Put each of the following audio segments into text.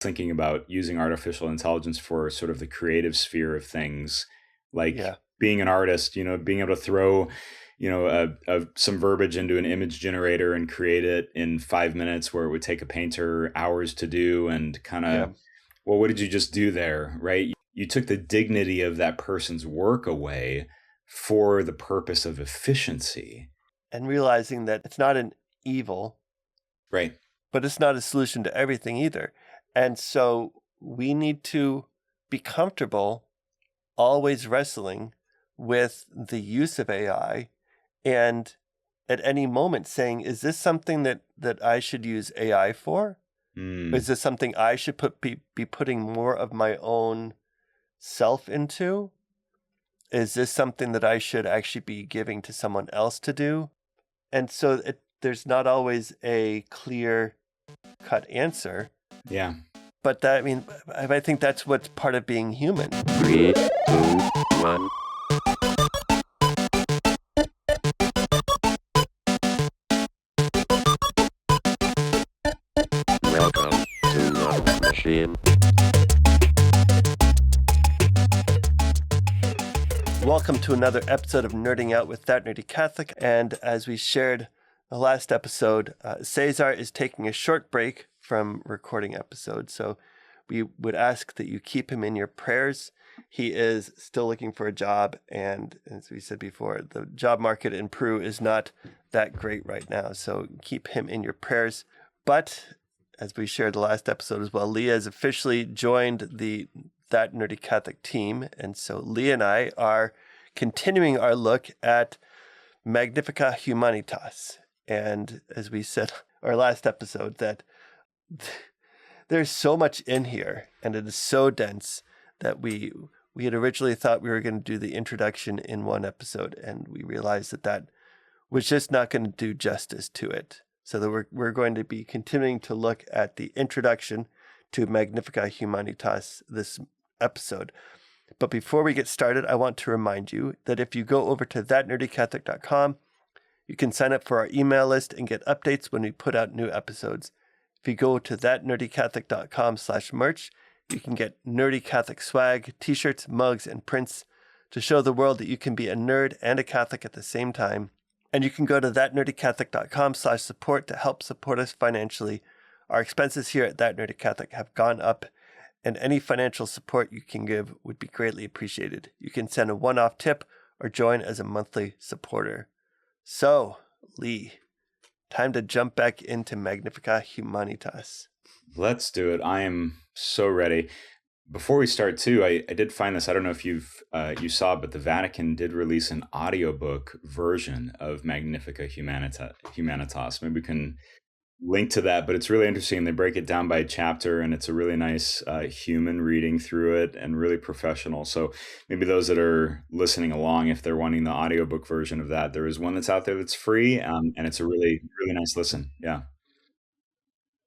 thinking about using artificial intelligence for sort of the creative sphere of things, like being an artist, being able to throw, some verbiage into an image generator and create it in 5 minutes where it would take a painter hours to do, and kind of, well, what did you just do there, right? You took the dignity of that person's work away for the purpose of efficiency. And realizing that it's not an evil. Right. But it's not a solution to everything either. And so we need to be comfortable always wrestling with the use of AI, and at any moment saying, is this something that I should use AI for? Is this something I should be putting more of my own self into? Is this something that I should actually be giving to someone else to do? And so there's not always a clear-cut answer. Yeah. But I think that's what's part of being human. 3, 2, 1. Welcome to Love Machine. Welcome to another episode of Nerding Out with That Nerdy Catholic. And as we shared the last episode, Cesar is taking a short break from recording episodes. So we would ask that you keep him in your prayers. He is still looking for a job. And as we said before, the job market in Peru is not that great right now. So keep him in your prayers. But as we shared the last episode as well, Leah has officially joined the That Nerdy Catholic team. And so Leah and I are continuing our look at Magnifica Humanitas. And as we said our last episode, that there's so much in here, and it is so dense that we had originally thought we were going to do the introduction in one episode, and we realized that was just not going to do justice to it. So that we're going to be continuing to look at the introduction to Magnifica Humanitas this episode. But before we get started, I want to remind you that if you go over to thatnerdycatholic.com, you can sign up for our email list and get updates when we put out new episodes. If you go to thatnerdycatholic.com/merch, you can get Nerdy Catholic swag, t-shirts, mugs, and prints to show the world that you can be a nerd and a Catholic at the same time. And you can go to thatnerdycatholic.com/support to help support us financially. Our expenses here at That Nerdy Catholic have gone up, and any financial support you can give would be greatly appreciated. You can send a one-off tip or join as a monthly supporter. So, Lee, time to jump back into Magnifica Humanitas. Let's do it. I am so ready. Before we start, too, I did find this. I don't know if you saw, but the Vatican did release an audiobook version of Magnifica Humanitas. Maybe we can link to that, but it's really interesting. They break it down by chapter, and it's a really nice human reading through it and really professional. So maybe those that are listening along, if they're wanting the audiobook version of that, there is one that's out there that's free, and it's a really, really nice listen. Yeah.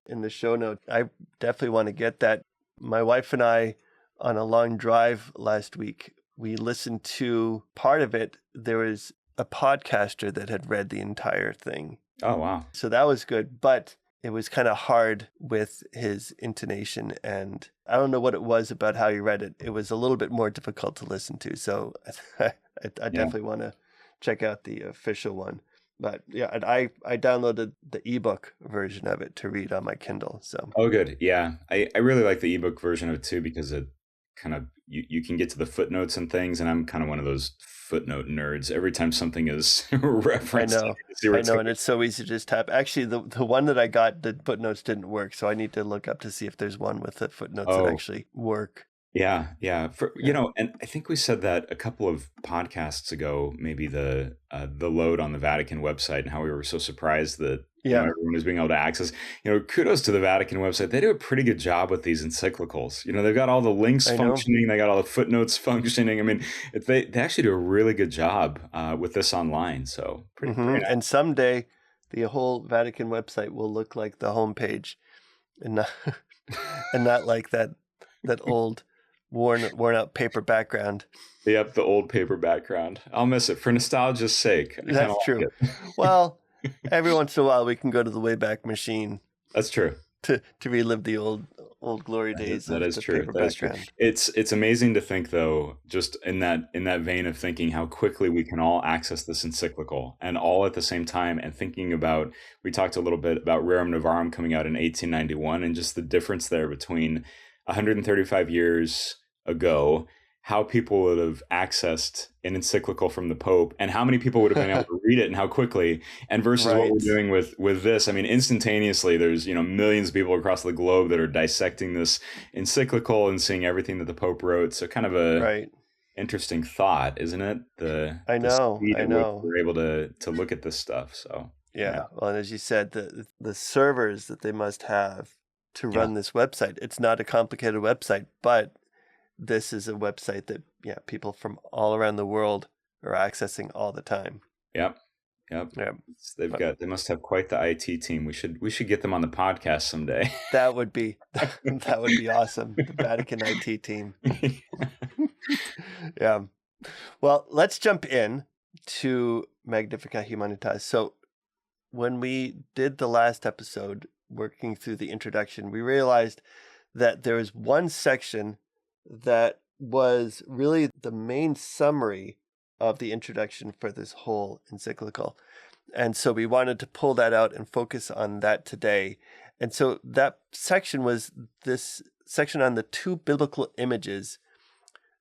In the show note, I definitely want to get that. My wife and I, on a long drive last week, we listened to part of it. There was a podcaster that had read the entire thing. Oh, wow. So that was good, but it was kind of hard with his intonation, and I don't know what it was about how he read it. It was a little bit more difficult to listen to, so I definitely want to check out the official one. But yeah, I downloaded the ebook version of it to read on my Kindle. So oh, good. Yeah, I really like the ebook version of it too, because it kind of you can get to the footnotes and things, and I'm kind of one of those footnote nerds. Every time something is referenced, I know, and it's so easy to just tap. Actually, the one that I got, the footnotes didn't work, so I need to look up to see if there's one with the footnotes that actually work. Yeah. And I think we said that a couple of podcasts ago, maybe the load on the Vatican website, and how we were so surprised that everyone was being able to access. Kudos to the Vatican website. They do a pretty good job with these encyclicals. They've got all the links functioning. They got all the footnotes functioning. I mean, they actually do a really good job with this online. So pretty nice. And someday the whole Vatican website will look like the homepage, and not like that old worn out paper background. Yep, the old paper background. I'll miss it for nostalgia's sake. That's true. Well, every once in a while we can go to the Wayback Machine. That's true. To relive the old old glory That is, days that of is the true. paper That is true. background. It's amazing to think, though, just in that vein of thinking how quickly we can all access this encyclical and all at the same time. And thinking about, we talked a little bit about Rerum Novarum coming out in 1891, and just the difference there between 135 years ago, how people would have accessed an encyclical from the Pope, and how many people would have been able to read it and how quickly, and versus what Right. we're doing with this. I mean, instantaneously, there's millions of people across the globe that are dissecting this encyclical and seeing everything that the Pope wrote. So kind of a Right. interesting thought, isn't it? I The know. speed I at which know. we're able to look at this stuff. So Yeah. Well, and as you said, the servers that they must have to yeah, run this website, it's not a complicated website, but this is a website that people from all around the world are accessing all the time. yep. Yep. Yeah. They must have quite the IT team. We should get them on the podcast someday. That would be awesome. The Vatican IT team. Yeah. Well, let's jump in to Magnifica Humanitas. So when we did the last episode, working through the introduction, we realized that there was one section that was really the main summary of the introduction for this whole encyclical. And so we wanted to pull that out and focus on that today. And so that section was this section on the two biblical images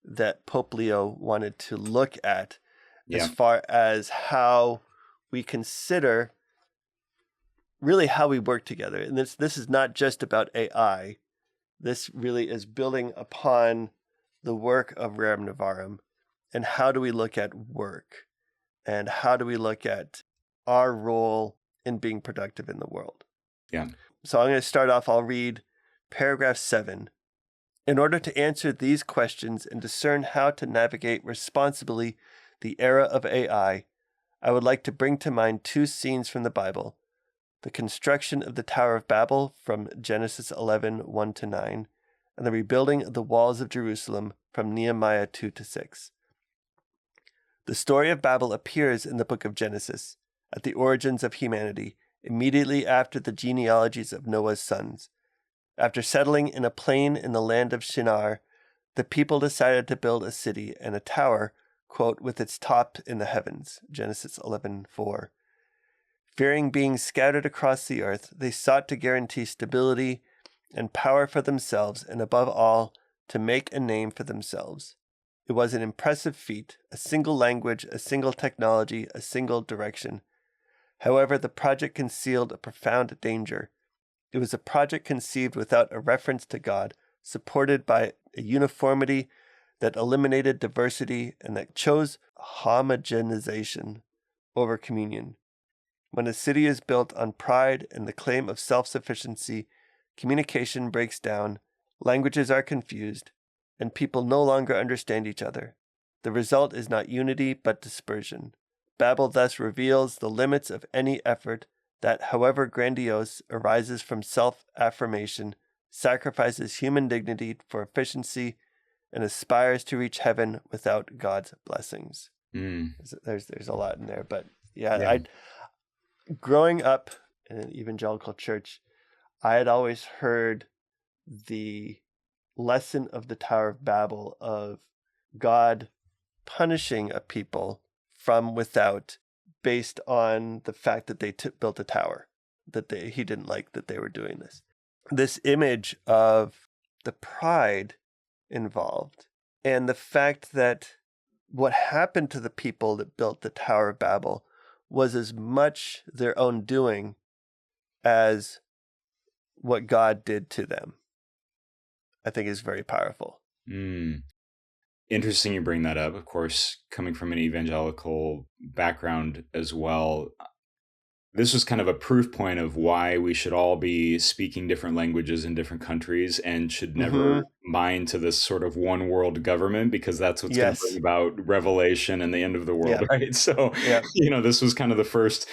that Pope Leo wanted to look at as far as how we consider really how we work together. And this is not just about AI. This really is building upon the work of Rerum Novarum. And how do we look at work? And how do we look at our role in being productive in the world? Yeah. So I'm going to start off, I'll read paragraph 7. In order to answer these questions and discern how to navigate responsibly the era of AI, I would like to bring to mind two scenes from the Bible: the construction of the Tower of Babel from Genesis 11:1-9, and the rebuilding of the walls of Jerusalem from Nehemiah 2-6. The story of Babel appears in the book of Genesis, at the origins of humanity, immediately after the genealogies of Noah's sons. After settling in a plain in the land of Shinar, the people decided to build a city and a tower, quote, with its top in the heavens, Genesis 11:4. Fearing being scattered across the earth, they sought to guarantee stability and power for themselves, and above all, to make a name for themselves. It was an impressive feat, a single language, a single technology, a single direction. However, the project concealed a profound danger. It was a project conceived without a reference to God, supported by a uniformity that eliminated diversity and that chose homogenization over communion. When a city is built on pride and the claim of self-sufficiency, communication breaks down, languages are confused, and people no longer understand each other. The result is not unity, but dispersion. Babel thus reveals the limits of any effort that, however grandiose, arises from self-affirmation, sacrifices human dignity for efficiency, and aspires to reach heaven without God's blessings. There's a lot in there, but yeah. Growing up in an evangelical church, I had always heard the lesson of the Tower of Babel of God punishing a people from without based on the fact that they built a tower, that he didn't like that they were doing this. This image of the pride involved and the fact that what happened to the people that built the Tower of Babel was as much their own doing as what God did to them, I think is very powerful. Interesting you bring that up. Of course, coming from an evangelical background as well, this was kind of a proof point of why we should all be speaking different languages in different countries and should never mind to this sort of one world government, because that's what's going to bring about revelation and the end of the world, right? So, this was kind of the first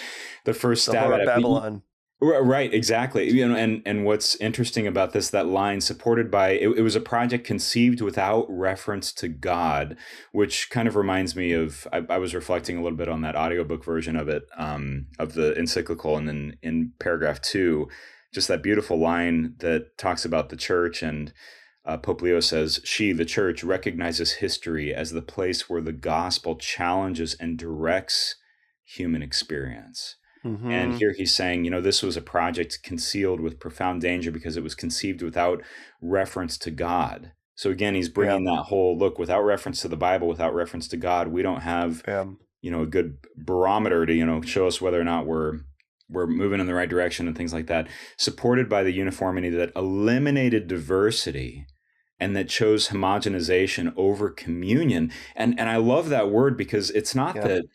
stab at it. Babylon. Right, exactly. And what's interesting about this, that line supported by, it was a project conceived without reference to God, which kind of reminds me of, I was reflecting a little bit on that audiobook version of it, of the encyclical. And then in paragraph 2, just that beautiful line that talks about the church, and Pope Leo says, "She, the church, recognizes history as the place where the gospel challenges and directs human experience." And here he's saying, this was a project concealed with profound danger because it was conceived without reference to God. So again, he's bringing that whole look, without reference to the Bible, without reference to God, we don't have, a good barometer to, show us whether or not we're moving in the right direction and things like that. Supported by the uniformity that eliminated diversity and that chose homogenization over communion. And I love that word, because it's not that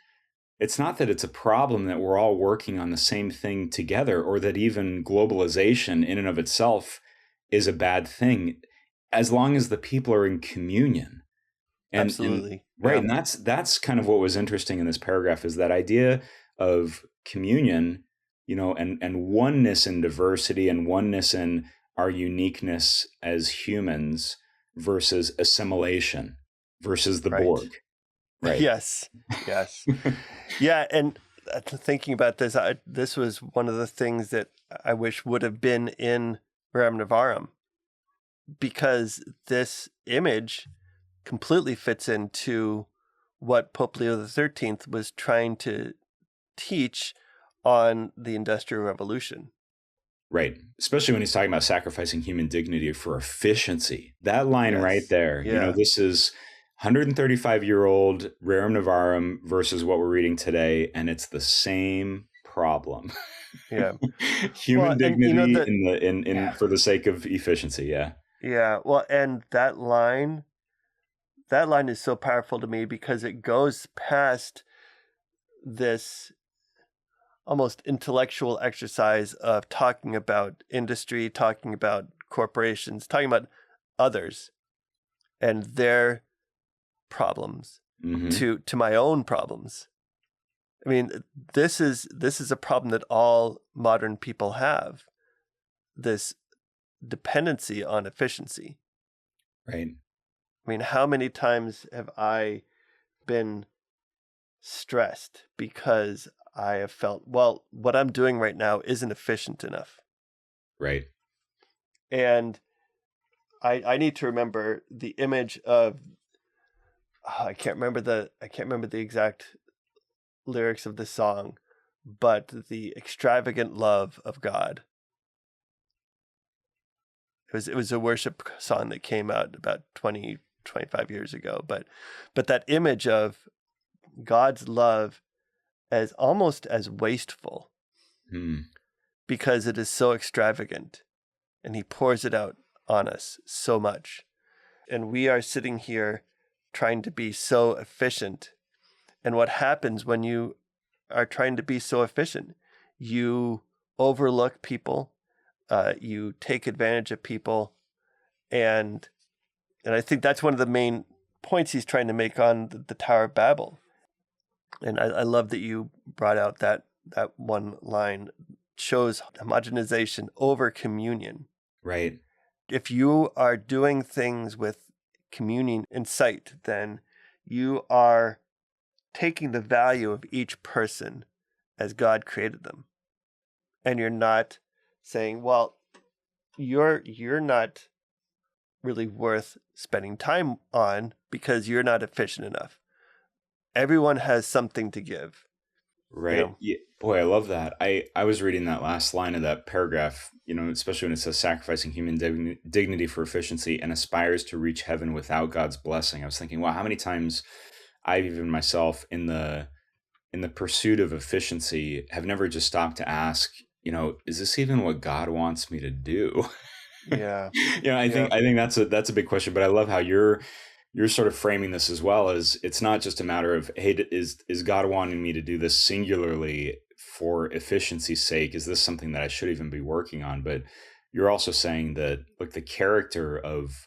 it's a problem that we're all working on the same thing together, or that even globalization in and of itself is a bad thing, as long as the people are in communion. Absolutely. Right. And that's kind of what was interesting in this paragraph, is that idea of communion, and oneness in diversity, and oneness in our uniqueness as humans, versus assimilation versus the Borg. Right. Yes. Yeah. And thinking about this, this was one of the things that I wish would have been in Rerum Novarum, because this image completely fits into what Pope Leo XIII was trying to teach on the Industrial Revolution. Right. Especially when he's talking about sacrificing human dignity for efficiency. That line right there, this is 135-year-old Rerum Novarum versus what we're reading today, and it's the same problem. Yeah. Human dignity for the sake of efficiency. Yeah. Yeah. Well, and that line is so powerful to me, because it goes past this almost intellectual exercise of talking about industry, talking about corporations, talking about others and their problems to my own problems. I mean, this is a problem that all modern people have, this dependency on efficiency. Right. I mean, how many times have I been stressed because I have felt, well, what I'm doing right now isn't efficient enough. Right. And I need to remember the image of, I can't remember the exact lyrics of the song, but the extravagant love of God. It was a worship song that came out about 25 years ago, but that image of God's love as almost as wasteful, because it is so extravagant, and he pours it out on us so much. And we are sitting here trying to be so efficient. And what happens when you are trying to be so efficient? You overlook people, you take advantage of people, and I think that's one of the main points he's trying to make on the Tower of Babel. And I love that you brought out that one line, shows homogenization over communion. Right. If you are doing things with communion in sight, then you are taking the value of each person as God created them. And you're not saying, well, you're not really worth spending time on because you're not efficient enough. Everyone has something to give. Right. Yeah. Boy, I love that. I was reading that last line of that paragraph, especially when it says sacrificing human dignity for efficiency and aspires to reach heaven without God's blessing. I was thinking, wow, how many times I've even myself in the pursuit of efficiency have never just stopped to ask, is this even what God wants me to do? Yeah. I think that's a big question, but I love how you're sort of framing this as well, as it's not just a matter of, hey, is God wanting me to do this singularly for efficiency's sake? Is this something that I should even be working on? But you're also saying that, look, the character of,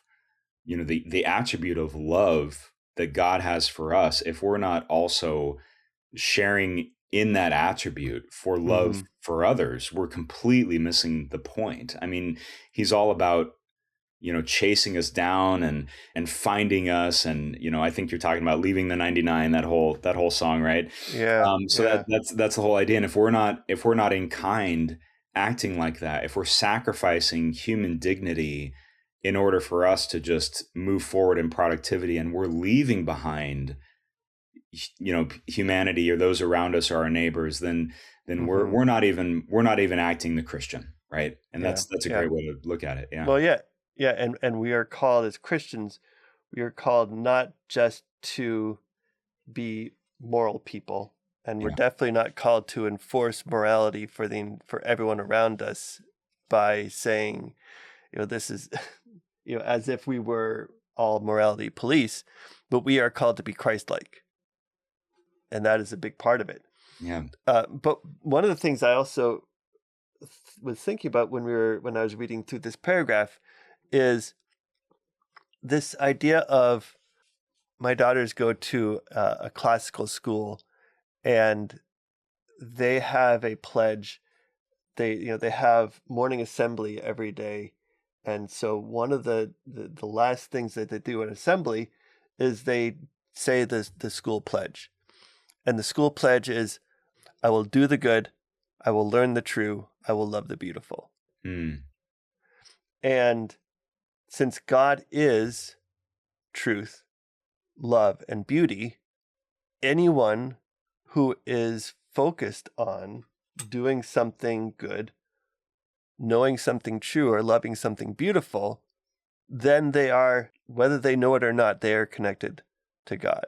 the attribute of love that God has for us, if we're not also sharing in that attribute for love for others, we're completely missing the point. I mean, he's all about, chasing us down and finding us. And, I think you're talking about leaving the 99, that whole song, right? Yeah. That's the whole idea. And if we're not in kind acting like that, if we're sacrificing human dignity in order for us to just move forward in productivity, and we're leaving behind, humanity or those around us or our neighbors, then we're not even acting the Christian, right? And Yeah. that's a Yeah. great way to look at it. Yeah. Well, yeah. Yeah. And we are called as Christians, we are called not just to be moral people, and we're Yeah. definitely not called to enforce morality for everyone around us by saying, this is, as if we were all morality police, but we are called to be Christ-like, and that is a big part of it. Yeah. But one of the things I also was thinking about when I was reading through this paragraph is this idea of, my daughters go to a classical school, and they have a pledge. They have morning assembly every day, and so one of the last things that they do at assembly is they say the school pledge, and the school pledge is, "I will do the good, I will learn the true, I will love the beautiful." Mm. And since God is truth, love, and beauty, anyone who is focused on doing something good, knowing something true, or loving something beautiful, then they are, whether they know it or not, they are connected to God.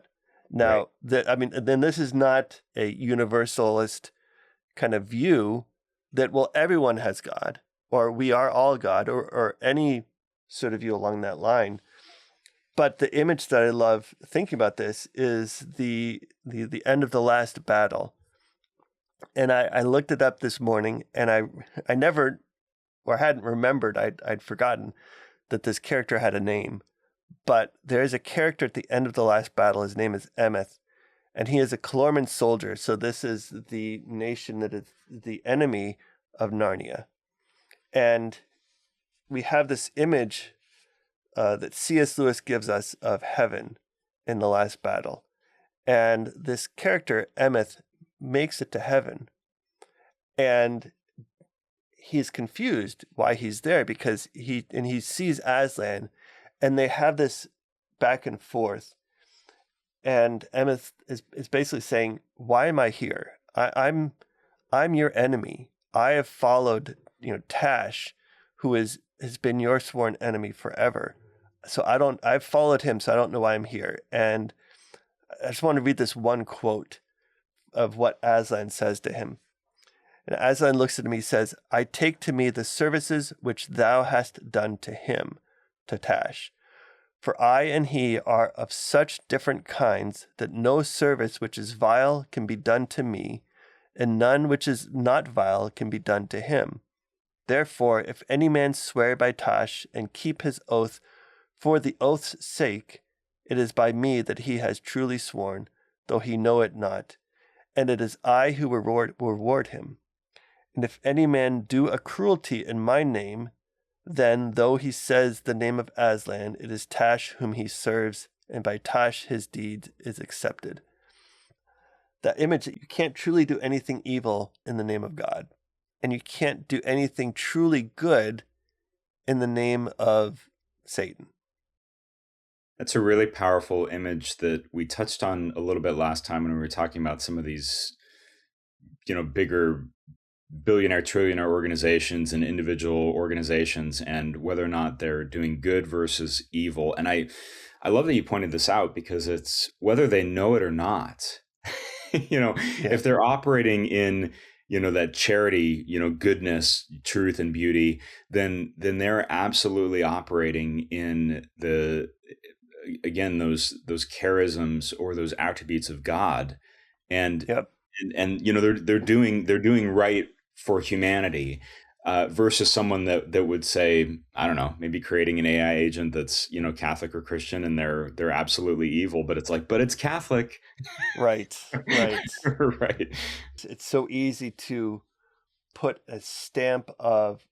Now, then this is not a universalist kind of view that, well, everyone has God, or we are all God, or any sort of view along that line. But the image that I love thinking about this is the end of the last battle. And I looked it up this morning, and I never, or hadn't remembered, I'd forgotten that this character had a name. But there is a character at the end of the last battle. His name is Emeth, and he is a Calorman soldier. So this is the nation that is the enemy of Narnia. And we have this image that C.S. Lewis gives us of heaven in the last battle. And this character, Emeth, makes it to heaven. And he's confused why he's there, because he sees Aslan, and they have this back and forth. And Emeth is basically saying, "Why am I here? I'm your enemy. I have followed, Tash, who has been your sworn enemy forever. So I've followed him, so I don't know why I'm here." And I just want to read this one quote of what Aslan says to him. And Aslan looks at him, he says, "I take to me the services which thou hast done to him," to Tash. "For I and he are of such different kinds that no service which is vile can be done to me, and none which is not vile can be done to him. Therefore, if any man swear by Tash and keep his oath for the oath's sake, it is by me that he has truly sworn, though he know it not, and it is I who reward him. And if any man do a cruelty in my name, then, though he says the name of Aslan, it is Tash whom he serves, and by Tash his deed is accepted." That image that you can't truly do anything evil in the name of God, and you can't do anything truly good in the name of Satan. That's a really powerful image that we touched on a little bit last time when we were talking about some of these, bigger billionaire, trillionaire organizations and individual organizations, and whether or not they're doing good versus evil. And I love that you pointed this out, because it's whether they know it or not. If they're operating in, that charity, goodness, truth, and beauty, then they're absolutely operating in those charisms or those attributes of God. And Yep. and they're doing right for humanity, versus someone that would say, I don't know, maybe creating an AI agent that's Catholic or Christian, and they're absolutely evil, but it's like, but it's Catholic. Right. Right. It's so easy to put a stamp of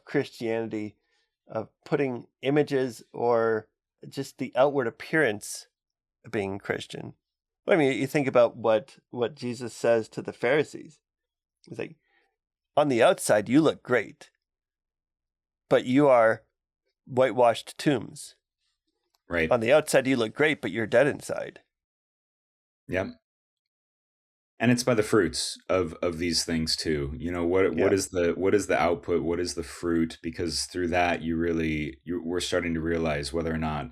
Christianity, of putting images or just the outward appearance of being Christian. I mean, you think about what Jesus says to the Pharisees. He's like, on the outside, you look great, but you are whitewashed tombs. Right. On the outside, you look great, but you're dead inside. Yep. And it's by the fruits of these things too. What Yeah. is the output? What is the fruit? Because through that, we're starting to realize whether or not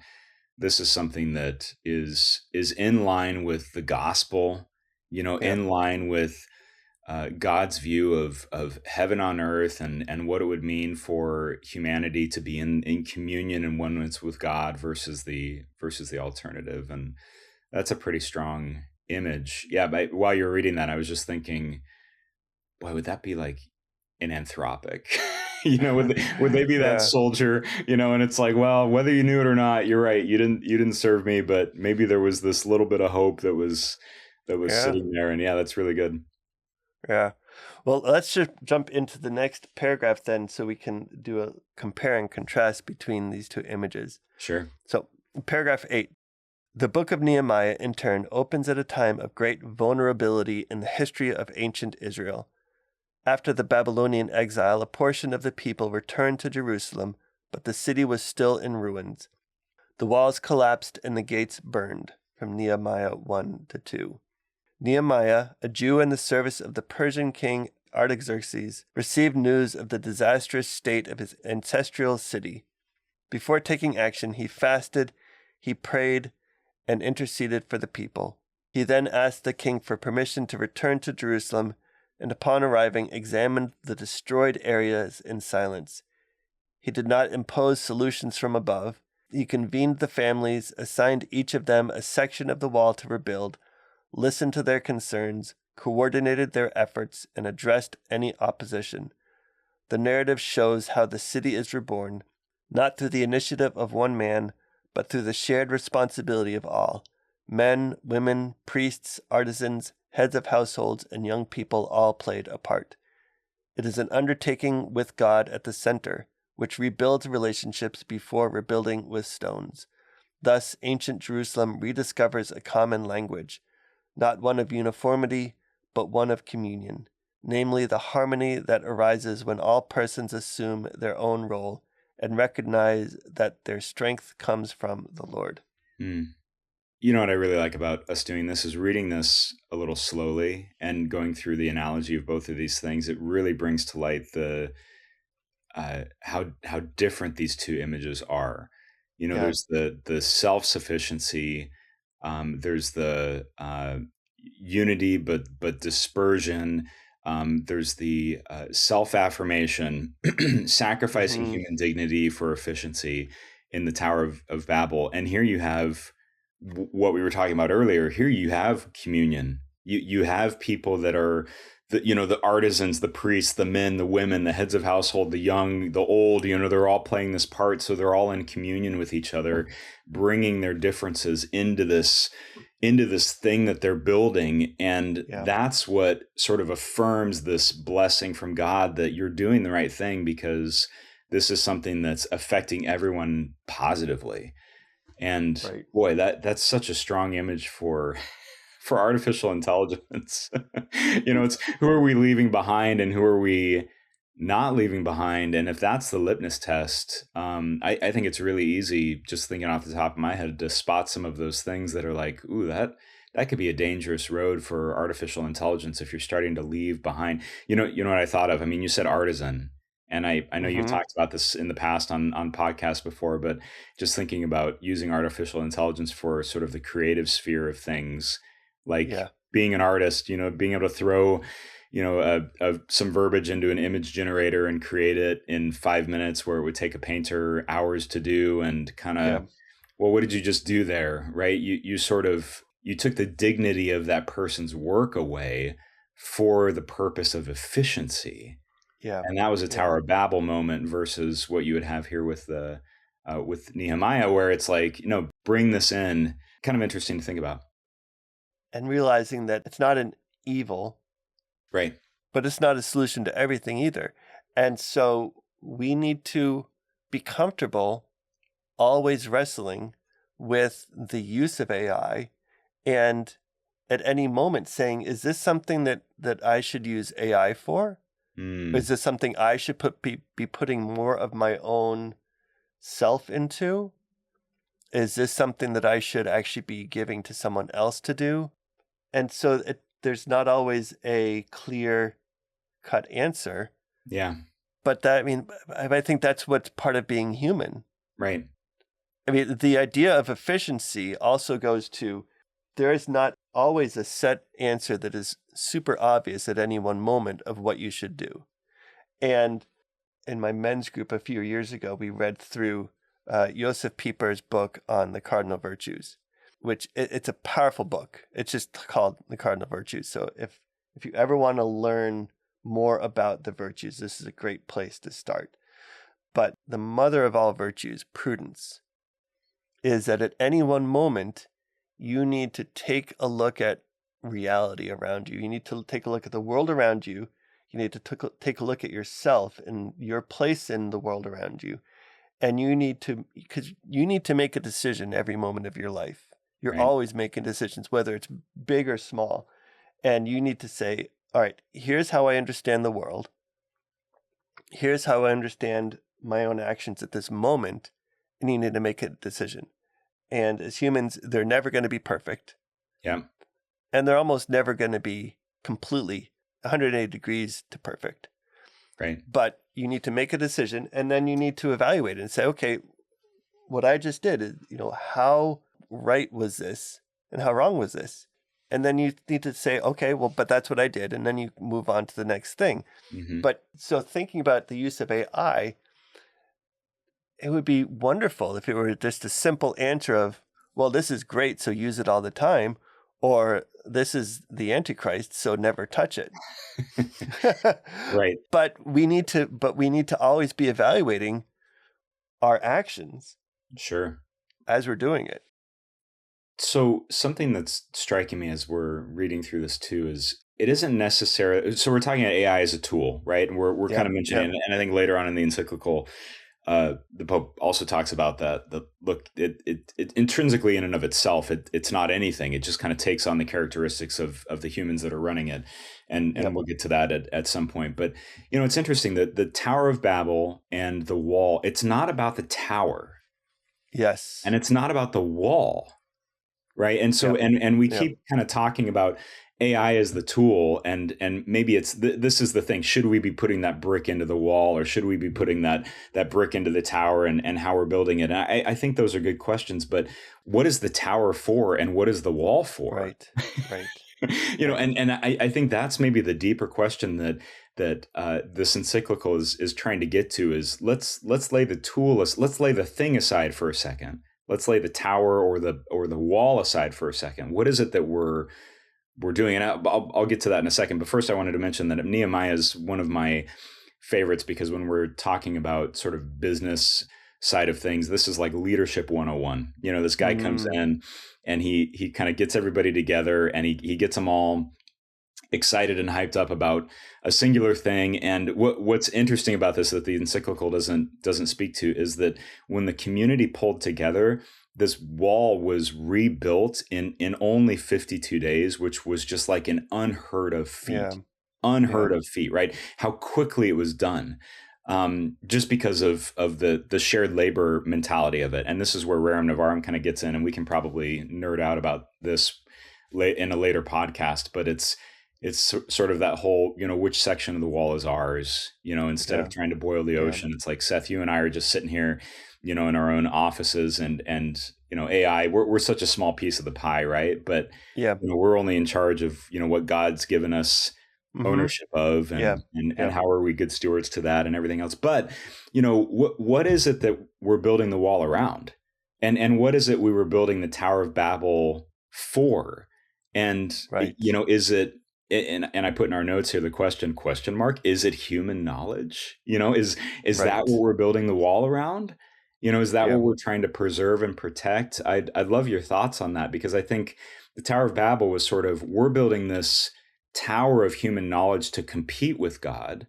this is something that is in line with the gospel, Yeah. in line with God's view of heaven on earth, and what it would mean for humanity to be in communion and oneness with God versus the alternative. And that's a pretty strong image. Yeah, but while you're reading that, I was just thinking, boy, would that be like an Anthropic? Would they be that Yeah. soldier? And it's like, well, whether you knew it or not, you're right. You didn't serve me, but maybe there was this little bit of hope that was Yeah. sitting there. And yeah, that's really good. Yeah. Well, let's just jump into the next paragraph then so we can do a compare and contrast between these two images. Sure. So, paragraph 8. The book of Nehemiah, in turn, opens at a time of great vulnerability in the history of ancient Israel. After the Babylonian exile, a portion of the people returned to Jerusalem, but the city was still in ruins. The walls collapsed and the gates burned, from Nehemiah 1-2. Nehemiah, a Jew in the service of the Persian king Artaxerxes, received news of the disastrous state of his ancestral city. Before taking action, he fasted, he prayed, and interceded for the people. He then asked the king for permission to return to Jerusalem, and upon arriving examined the destroyed areas in silence. He did not impose solutions from above. He convened the families, assigned each of them a section of the wall to rebuild, listened to their concerns, coordinated their efforts, and addressed any opposition. The narrative shows how the city is reborn, not through the initiative of one man, but through the shared responsibility of all. Men, women, priests, artisans, heads of households, and young people all played a part. It is an undertaking with God at the center, which rebuilds relationships before rebuilding with stones. Thus, ancient Jerusalem rediscovers a common language, not one of uniformity, but one of communion, namely the harmony that arises when all persons assume their own role and recognize that their strength comes from the Lord. You know what I really like about us doing this is reading this a little slowly and going through the analogy of both of these things. It really brings to light the how different these two images are. Yeah. There's the self-sufficiency, there's the unity but dispersion. There's the self-affirmation, sacrificing human dignity for efficiency in the Tower of Babel. And here you have what we were talking about earlier. Here you have communion. You have people that are the artisans, the priests, the men, the women, the heads of household, the young, the old, they're all playing this part. So they're all in communion with each other, bringing their differences into this thing that they're building. And that's what sort of affirms this blessing from God that you're doing the right thing, because this is something that's affecting everyone positively. And boy, that's such a strong image for artificial intelligence. It's who are we leaving behind and who are we not leaving behind? And if that's the litmus test, I think it's really easy, just thinking off the top of my head, to spot some of those things that are like, ooh, that could be a dangerous road for artificial intelligence if you're starting to leave behind. You know what I thought of? I mean, you said artisan. And I know you've talked about this in the past on podcasts before, but just thinking about using artificial intelligence for sort of the creative sphere of things, like being an artist, being able to throw, some verbiage into an image generator and create it in 5 minutes where it would take a painter hours to do, and kind of, well, what did you just do there? Right. You took the dignity of that person's work away for the purpose of efficiency. Yeah. And that was a Tower of Babel moment versus what you would have here with with Nehemiah, where it's like, bring this in. Kind of interesting to think about. And realizing that it's not an evil. Right. But it's not a solution to everything either. And so we need to be comfortable always wrestling with the use of AI, and at any moment saying, is this something that I should use AI for? Mm. Is this something I should be putting more of my own self into? Is this something that I should actually be giving to someone else to do? And so there's not always a clear cut answer. Yeah. But I think that's what's part of being human. Right. I mean, the idea of efficiency also goes to there is not always a set answer that is super obvious at any one moment of what you should do. And in my men's group a few years ago, we read through Josef Pieper's book on the cardinal virtues, which it's a powerful book. It's just called The Cardinal Virtues. So if you ever want to learn more about the virtues, this is a great place to start. But the mother of all virtues, prudence, is that at any one moment, you need to take a look at reality around you. You need to take a look at the world around you. You need to take a look at yourself and your place in the world around you. And you need to make a decision every moment of your life. You're Right. always making decisions, whether it's big or small. And you need to say, all right, here's how I understand the world. Here's how I understand my own actions at this moment. And you need to make a decision. And as humans, they're never going to be perfect. Yeah. And they're almost never going to be completely 180 degrees to perfect. Right. But you need to make a decision, and then you need to evaluate it and say, okay, what I just did is, how right was this and how wrong was this? And then you need to say, okay, well, but that's what I did. And then you move on to the next thing. Mm-hmm. But so thinking about the use of AI, it would be wonderful if it were just a simple answer of, well, this is great, so use it all the time, or this is the Antichrist, so never touch it. Right. But we need to always be evaluating our actions Sure. as we're doing it. So something that's striking me as we're reading through this too is it isn't necessarily, so we're talking about AI as a tool, right? And we're kind of mentioning, and I think later on in the encyclical, the Pope also talks about that. It intrinsically in and of itself, it's not anything. It just kind of takes on the characteristics of the humans that are running it, and we'll get to that at some point. But it's interesting that the Tower of Babel and the wall. It's not about the tower, Yes, and it's not about the wall, right? And so and we keep kind of talking about AI as the tool, and maybe it's this is the thing. Should we be putting that brick into the wall, or should we be putting that brick into the tower, and how we're building it? And I think those are good questions. But what is the tower for, and what is the wall for? Right. And I think that's maybe the deeper question that this encyclical is trying to get to is let's lay the tool, let's lay the thing aside for a second. Let's lay the tower or the wall aside for a second. What is it that we're doing? And I'll get to that in a second. But first, I wanted to mention that Nehemiah is one of my favorites because when we're talking about sort of business side of things, this is like leadership 101. This guy comes in and he kind of gets everybody together, and he gets them all excited and hyped up about a singular thing. And what's interesting about this that the encyclical doesn't speak to is that when the community pulled together, this wall was rebuilt in only 52 days, which was just like an unheard of feat. Unheard of feat, right? How quickly it was done. Just because of the shared labor mentality of it. And this is where Rerum Novarum kind of gets in, and we can probably nerd out about this in a later podcast, but it's sort of that whole, which section of the wall is ours, instead of trying to boil the ocean. It's like, Seth, you and I are just sitting here, in our own offices and AI, we're such a small piece of the pie, right? But we're only in charge of, what God's given us ownership of, and how are we good stewards to that and everything else. But, what is it that we're building the wall around? And what is it we were building the Tower of Babel for? And, is it, and I put in our notes here the question mark, is it human knowledge? Is that what we're building the wall around? Is that what we're trying to preserve and protect? I'd love your thoughts on that, because I think the Tower of Babel was sort of, we're building this tower of human knowledge to compete with God.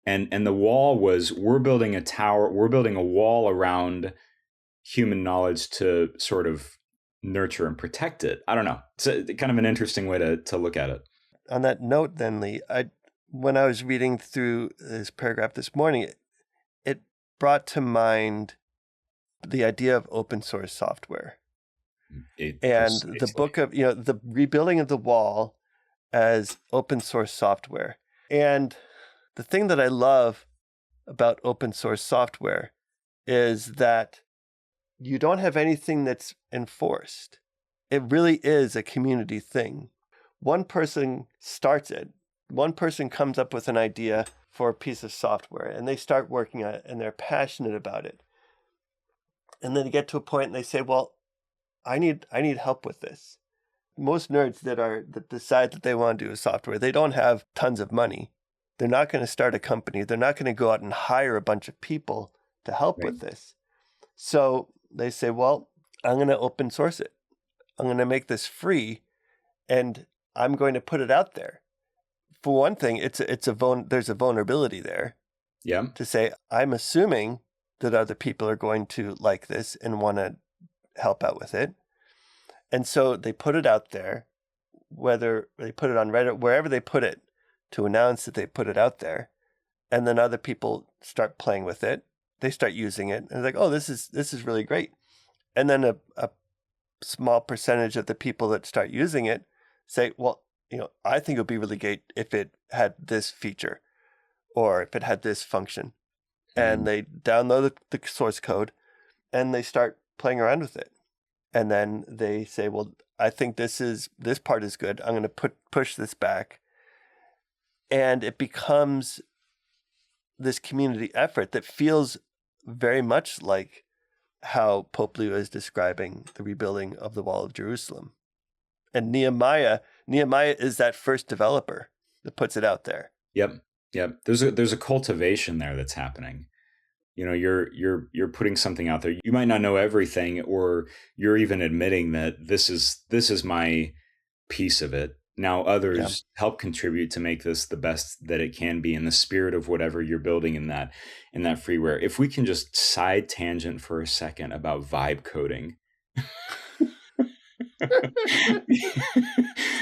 And the wall was, we're building a wall around human knowledge to sort of nurture and protect it. I don't know. It's kind of an interesting way to look at it. On that note, then, Lee, when I was reading through this paragraph this morning, it brought to mind the idea of open source software. And the book of, the rebuilding of the wall as open source software. And the thing that I love about open source software is that you don't have anything that's enforced. It really is a community thing. One person starts it. One person comes up with an idea for a piece of software and they start working on it and they're passionate about it. And then they get to a point and they say, well, I need help with this. Most nerds that decide that they want to do a software, they don't have tons of money. They're not going to start a company. They're not going to go out and hire a bunch of people to help with this. So they say, well, I'm going to open source it. I'm going to make this free and I'm going to put it out there. For one thing, there's a vulnerability there. Yeah. To say, I'm assuming that other people are going to like this and want to help out with it. And so they put it out there, whether they put it on Reddit, wherever they put it, to announce that they put it out there. And then other people start playing with it. They start using it. And they're like, oh, this is really great. And then a small percentage of the people that start using it say, well, I think it would be really great if it had this feature or if it had this function. And they download the source code and they start playing around with it. And then they say, well, I think this part is good. I'm going to push this back. And it becomes this community effort that feels very much like how Pope Leo is describing the rebuilding of the Wall of Jerusalem. And Nehemiah is that first developer that puts it out there. Yep. There's a cultivation there that's happening. You're putting something out there. You might not know everything, or you're even admitting that this is my piece of it. Now others help contribute to make this the best that it can be in the spirit of whatever you're building in that freeware. If we can just side tangent for a second about vibe coding.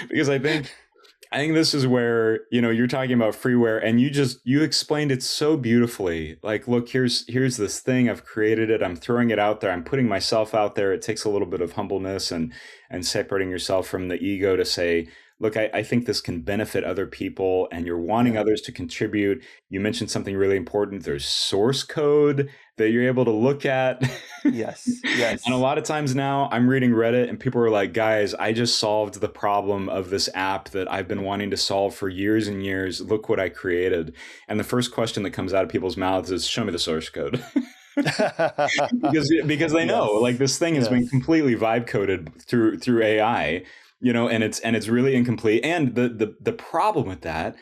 Because I think this is where, you're talking about freeware and you explained it so beautifully. Like, look, here's this thing. I've created it. I'm throwing it out there. I'm putting myself out there. It takes a little bit of humbleness and separating yourself from the ego to say, look, I think this can benefit other people and you're wanting others to contribute. You mentioned something really important. There's source code that you're able to look at. Yes. And a lot of times now I'm reading Reddit and people are like, guys, I just solved the problem of this app that I've been wanting to solve for years and years. Look what I created. And the first question that comes out of people's mouths is, show me the source code. because they know, like, this thing has been completely vibe coded through AI. And it's really incomplete. And the problem with that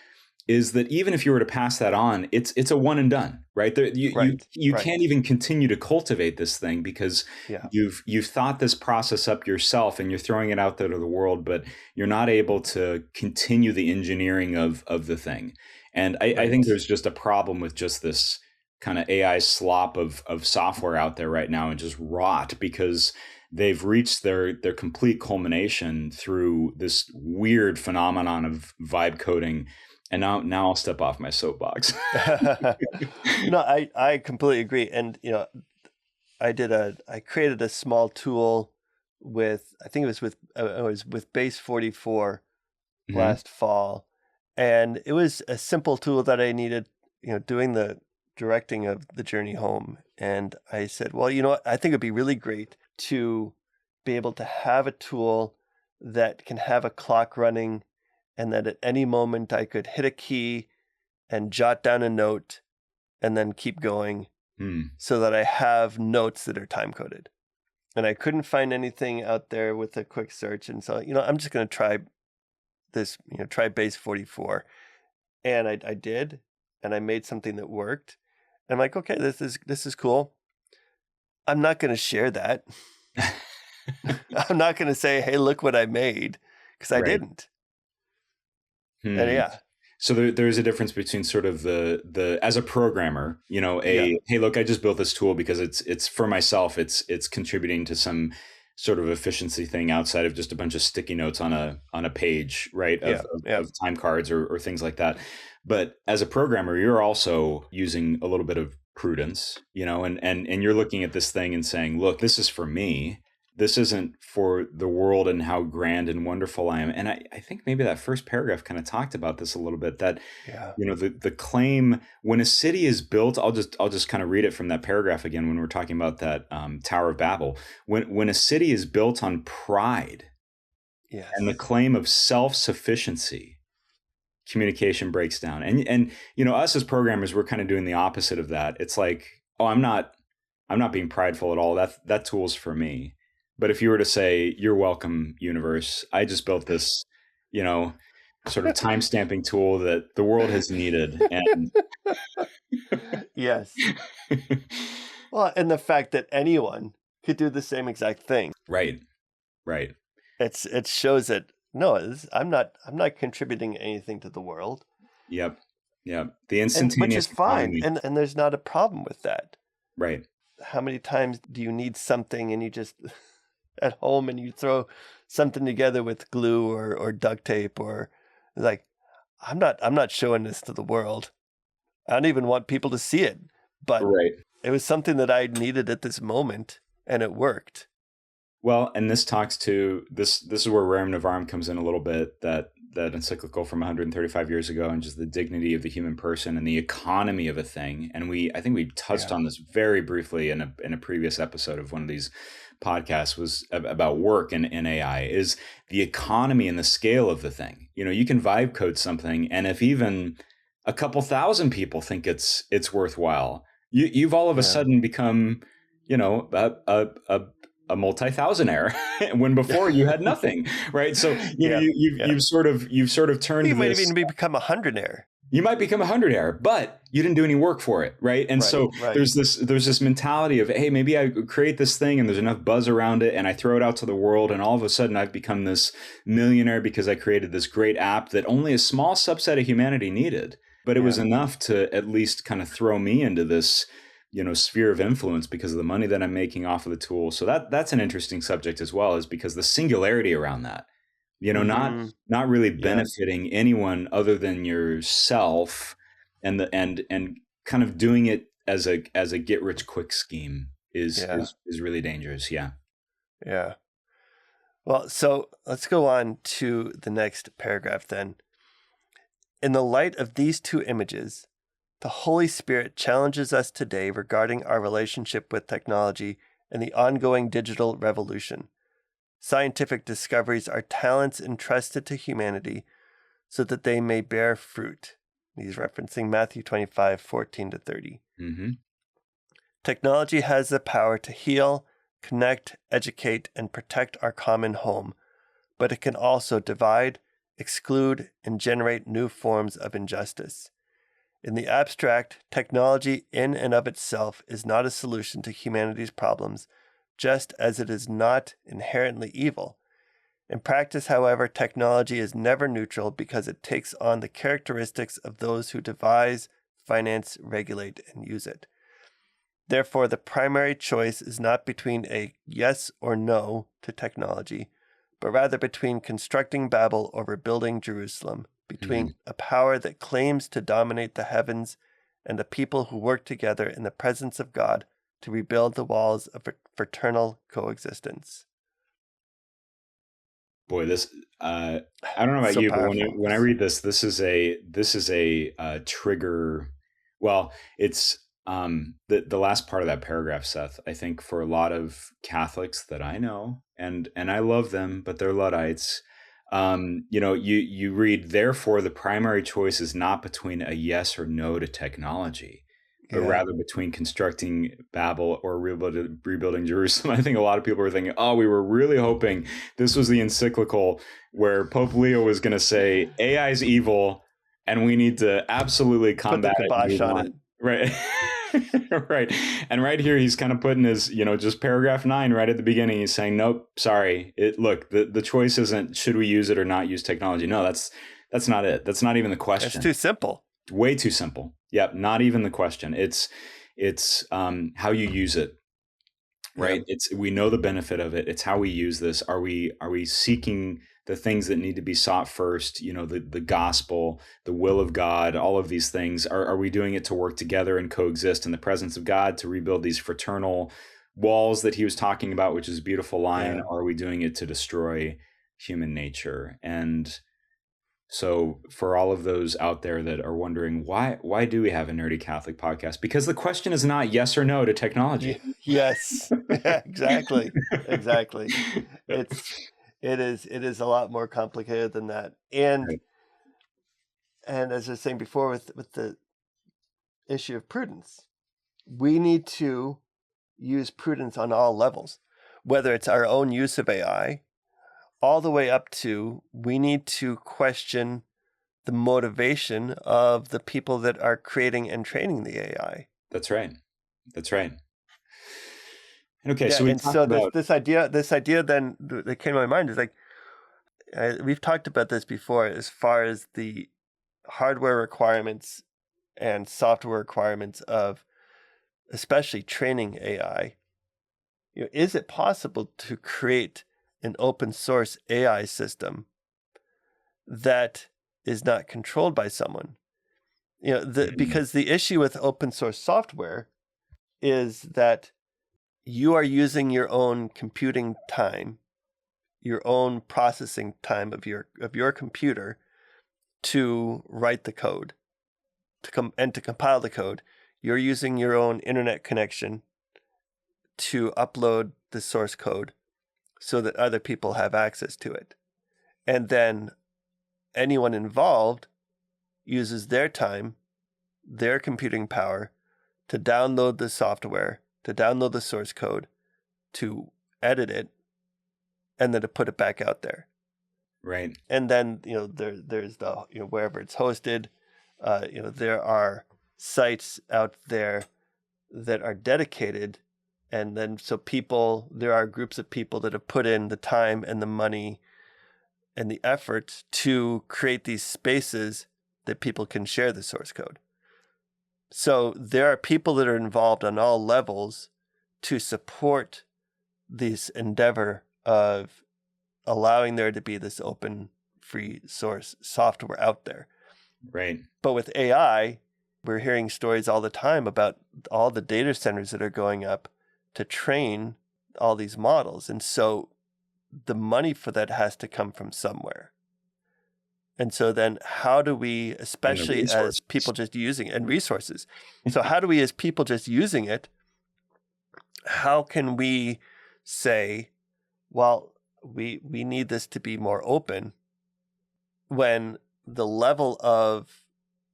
is that even if you were to pass that on, it's a one and done, right? You can't even continue to cultivate this thing because you've thought this process up yourself and you're throwing it out there to the world, but you're not able to continue the engineering of the thing. And I think there's just a problem with just this kind of AI slop of software out there right now and just rot because they've reached their complete culmination through this weird phenomenon of vibe coding. And now I'll step off my soapbox. I completely agree. And, I created a small tool with, I think it was with Base 44 last fall. And it was a simple tool that I needed, doing the directing of the journey home. And I said, well, I think it'd be really great to be able to have a tool that can have a clock running and that at any moment I could hit a key and jot down a note and then keep going so that I have notes that are time coded. And I couldn't find anything out there with a quick search. And so, I'm just going to try this, try Base 44. And I did, and I made something that worked. And I'm like, okay, this is cool. I'm not going to share that. I'm not going to say, hey, look what I made, because I didn't. And so there's a difference between sort of the as a programmer, hey, look, I just built this tool because it's for myself. It's contributing to some sort of efficiency thing outside of just a bunch of sticky notes on a page, right? Of time cards or things like that. But as a programmer, you're also using a little bit of prudence, and you're looking at this thing and saying, look, this is for me. This isn't for the world and how grand and wonderful I am. And I think maybe that first paragraph kind of talked about this a little bit, that, the claim when a city is built, I'll just kind of read it from that paragraph again, when we're talking about that Tower of Babel, when a city is built on pride and the claim of self-sufficiency, communication breaks down. And us as programmers, we're kind of doing the opposite of that. It's like, oh, I'm not being prideful at all. That tool's for me. But if you were to say, you're welcome, universe, I just built this, sort of time stamping tool that the world has needed. And yes. Well, and the fact that anyone could do the same exact thing. Right. It shows that, no, I'm not contributing anything to the world. Yep. The instantaneous, which is fine. And there's not a problem with that. Right. How many times do you need something and you just at home and you throw something together with glue or duct tape, or like, I'm not showing this to the world. I don't even want people to see it, but it was something that I needed at this moment and it worked. Well, and this talks to this is where Rerum Novarum comes in a little bit, that encyclical from 135 years ago, and just the dignity of the human person and the economy of a thing. And I think we touched on this very briefly in a previous episode of one of these podcasts, was about work and AI, is the economy and the scale of the thing. You can vibe code something, and if even a couple thousand people think it's worthwhile, you've all of a sudden become, a multi-thousandaire when before you had nothing, right? So you've sort of turned. You might even become a hundredaire. You might become a hundredaire, but you didn't do any work for it, right? And there's this mentality of, hey, maybe I create this thing and there's enough buzz around it, and I throw it out to the world, and all of a sudden I've become this millionaire because I created this great app that only a small subset of humanity needed, but it was enough to at least kind of throw me into this sphere of influence because of the money that I'm making off of the tool. So that's an interesting subject as well, is because the singularity around that, not really benefiting anyone other than yourself, and kind of doing it as a get rich quick scheme is really dangerous. Yeah. Well, so let's go on to the next paragraph then. In the light of these two images, the Holy Spirit challenges us today regarding our relationship with technology and the ongoing digital revolution. Scientific discoveries are talents entrusted to humanity so that they may bear fruit. He's referencing Matthew 25:14-30. Mm-hmm. Technology has the power to heal, connect, educate, and protect our common home, but it can also divide, exclude, and generate new forms of injustice. In the abstract, technology in and of itself is not a solution to humanity's problems, just as it is not inherently evil. In practice, however, technology is never neutral because it takes on the characteristics of those who devise, finance, regulate, and use it. Therefore, the primary choice is not between a yes or no to technology, but rather between constructing Babel or rebuilding Jerusalem, between a power that claims to dominate the heavens and a people who work together in the presence of God to rebuild the walls of fraternal coexistence. Boy, this I don't know about you, powerful. But when I read this is a trigger. Well, it's the last part of that paragraph, Seth. I think for a lot of Catholics that I know, and I love them, but they're Luddites. You read, therefore, the primary choice is not between a yes or no to technology, but rather between constructing Babel or rebuilding Jerusalem. I think a lot of people are thinking, oh, we were really hoping this was the encyclical where Pope Leo was going to say AI is evil and we need to absolutely combat it. Put the kibosh on it. Right. Right. And right here, he's kind of putting his, just paragraph 9 right at the beginning. He's saying, nope, sorry. Look, the choice isn't should we use it or not use technology. No, that's not it. That's not even the question. It's too simple. Way too simple. Yep. Not even the question. It's how you use it. right? Yeah. It's, we know the benefit of it. It's how we use this. Are we seeking the things that need to be sought first? The gospel, the will of God, all of these things. Are we doing it to work together and coexist in the presence of God, to rebuild these fraternal walls that he was talking about, which is a beautiful line? Yeah. Or are we doing it to destroy human nature? And so for all of those out there that are wondering, why do we have a Nerdy Catholic podcast? Because the question is not yes or no to technology. Yes. Yeah, exactly. Exactly. It is a lot more complicated than that. And Right. as I was saying before with the issue of prudence, we need to use prudence on all levels, whether it's our own use of AI, all the way up to we need to question the motivation of the people that are creating and training the AI. That's right. That's right. Okay, Yeah, so we and talked so about this idea then that came to my mind is like we've talked about this before as far as the hardware requirements and software requirements of especially training AI. Is it possible to create an open source AI system that is not controlled by someone? Because the issue with open source software is that you are using your own computing time, your own processing time of your computer to write the code, to compile the code. You're using your own internet connection to upload the source code so that other people have access to it. And then anyone involved uses their time, their computing power to download the software, to download the source code, to edit it, and then to put it back out there. right. And then there's the wherever it's hosted, there are sites out there that are dedicated, and then so there are groups of people that have put in the time and the money and the effort to create these spaces that people can share the source code. So there are people that are involved on all levels to support this endeavor of allowing there to be this open, free source software out there. Right. But with AI, we're hearing stories all the time about all the data centers that are going up to train all these models. And so the money for that has to come from somewhere. And so then how do we, especially as people just using it, and resources. So how do we, as people just using it, how can we say, well, we need this to be more open when the level of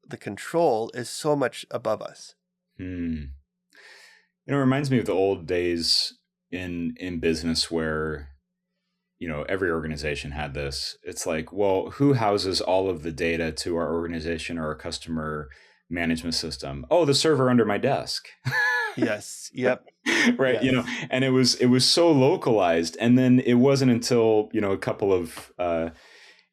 the control is so much above us? It reminds me of the old days in business where, every organization had this. It's like, well, who houses all of the data to our organization or our customer management system? Oh, the server under my desk. Yes. Yep. Right. Yes. And it was so localized. And then it wasn't until, a couple of,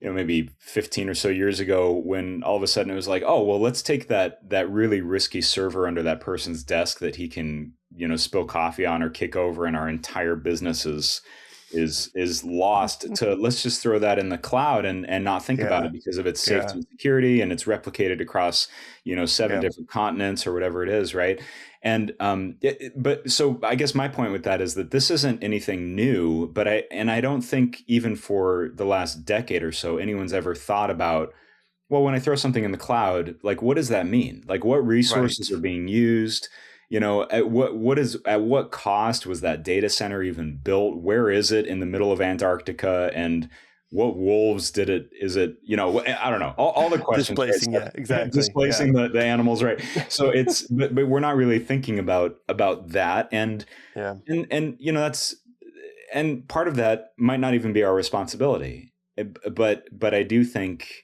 maybe 15 or so years ago when all of a sudden it was like, oh, well, let's take that really risky server under that person's desk that he can, spill coffee on or kick over, and our entire business is lost, to let's just throw that in the cloud and not think about it because of its safety and security, and it's replicated across, 7 different continents or whatever it is. Right. And, but so I guess my point with that is that this isn't anything new, but I don't think even for the last decade or so, anyone's ever thought about, well, when I throw something in the cloud, like, what does that mean? Like, what resources are being used? At what cost was that data center even built? Where is it in the middle of Antarctica? And what wolves is it, I don't know, all the questions. Displacing, right? Yeah, exactly. Displacing the animals, right? So but we're not really thinking about that. And that's, and part of that might not even be our responsibility. But I do think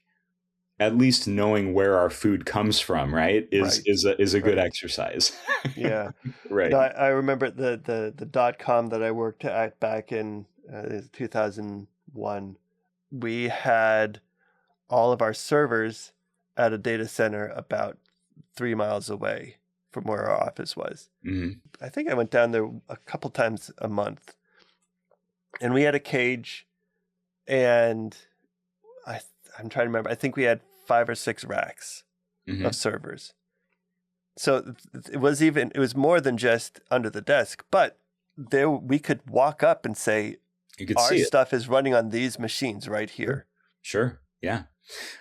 at least knowing where our food comes from, right, is a good exercise. Yeah. Right. No, I remember the .com that I worked at back in 2001. We had all of our servers at a data center about 3 miles away from where our office was. Hmm. I think I went down there a couple times a month, and we had a cage, and I'm trying to remember. I think we had 5 or 6 racks Hmm. of servers. So it was more than just under the desk, but there we could walk up and say, You could our see it. stuff is running on these machines right here. Sure. Yeah.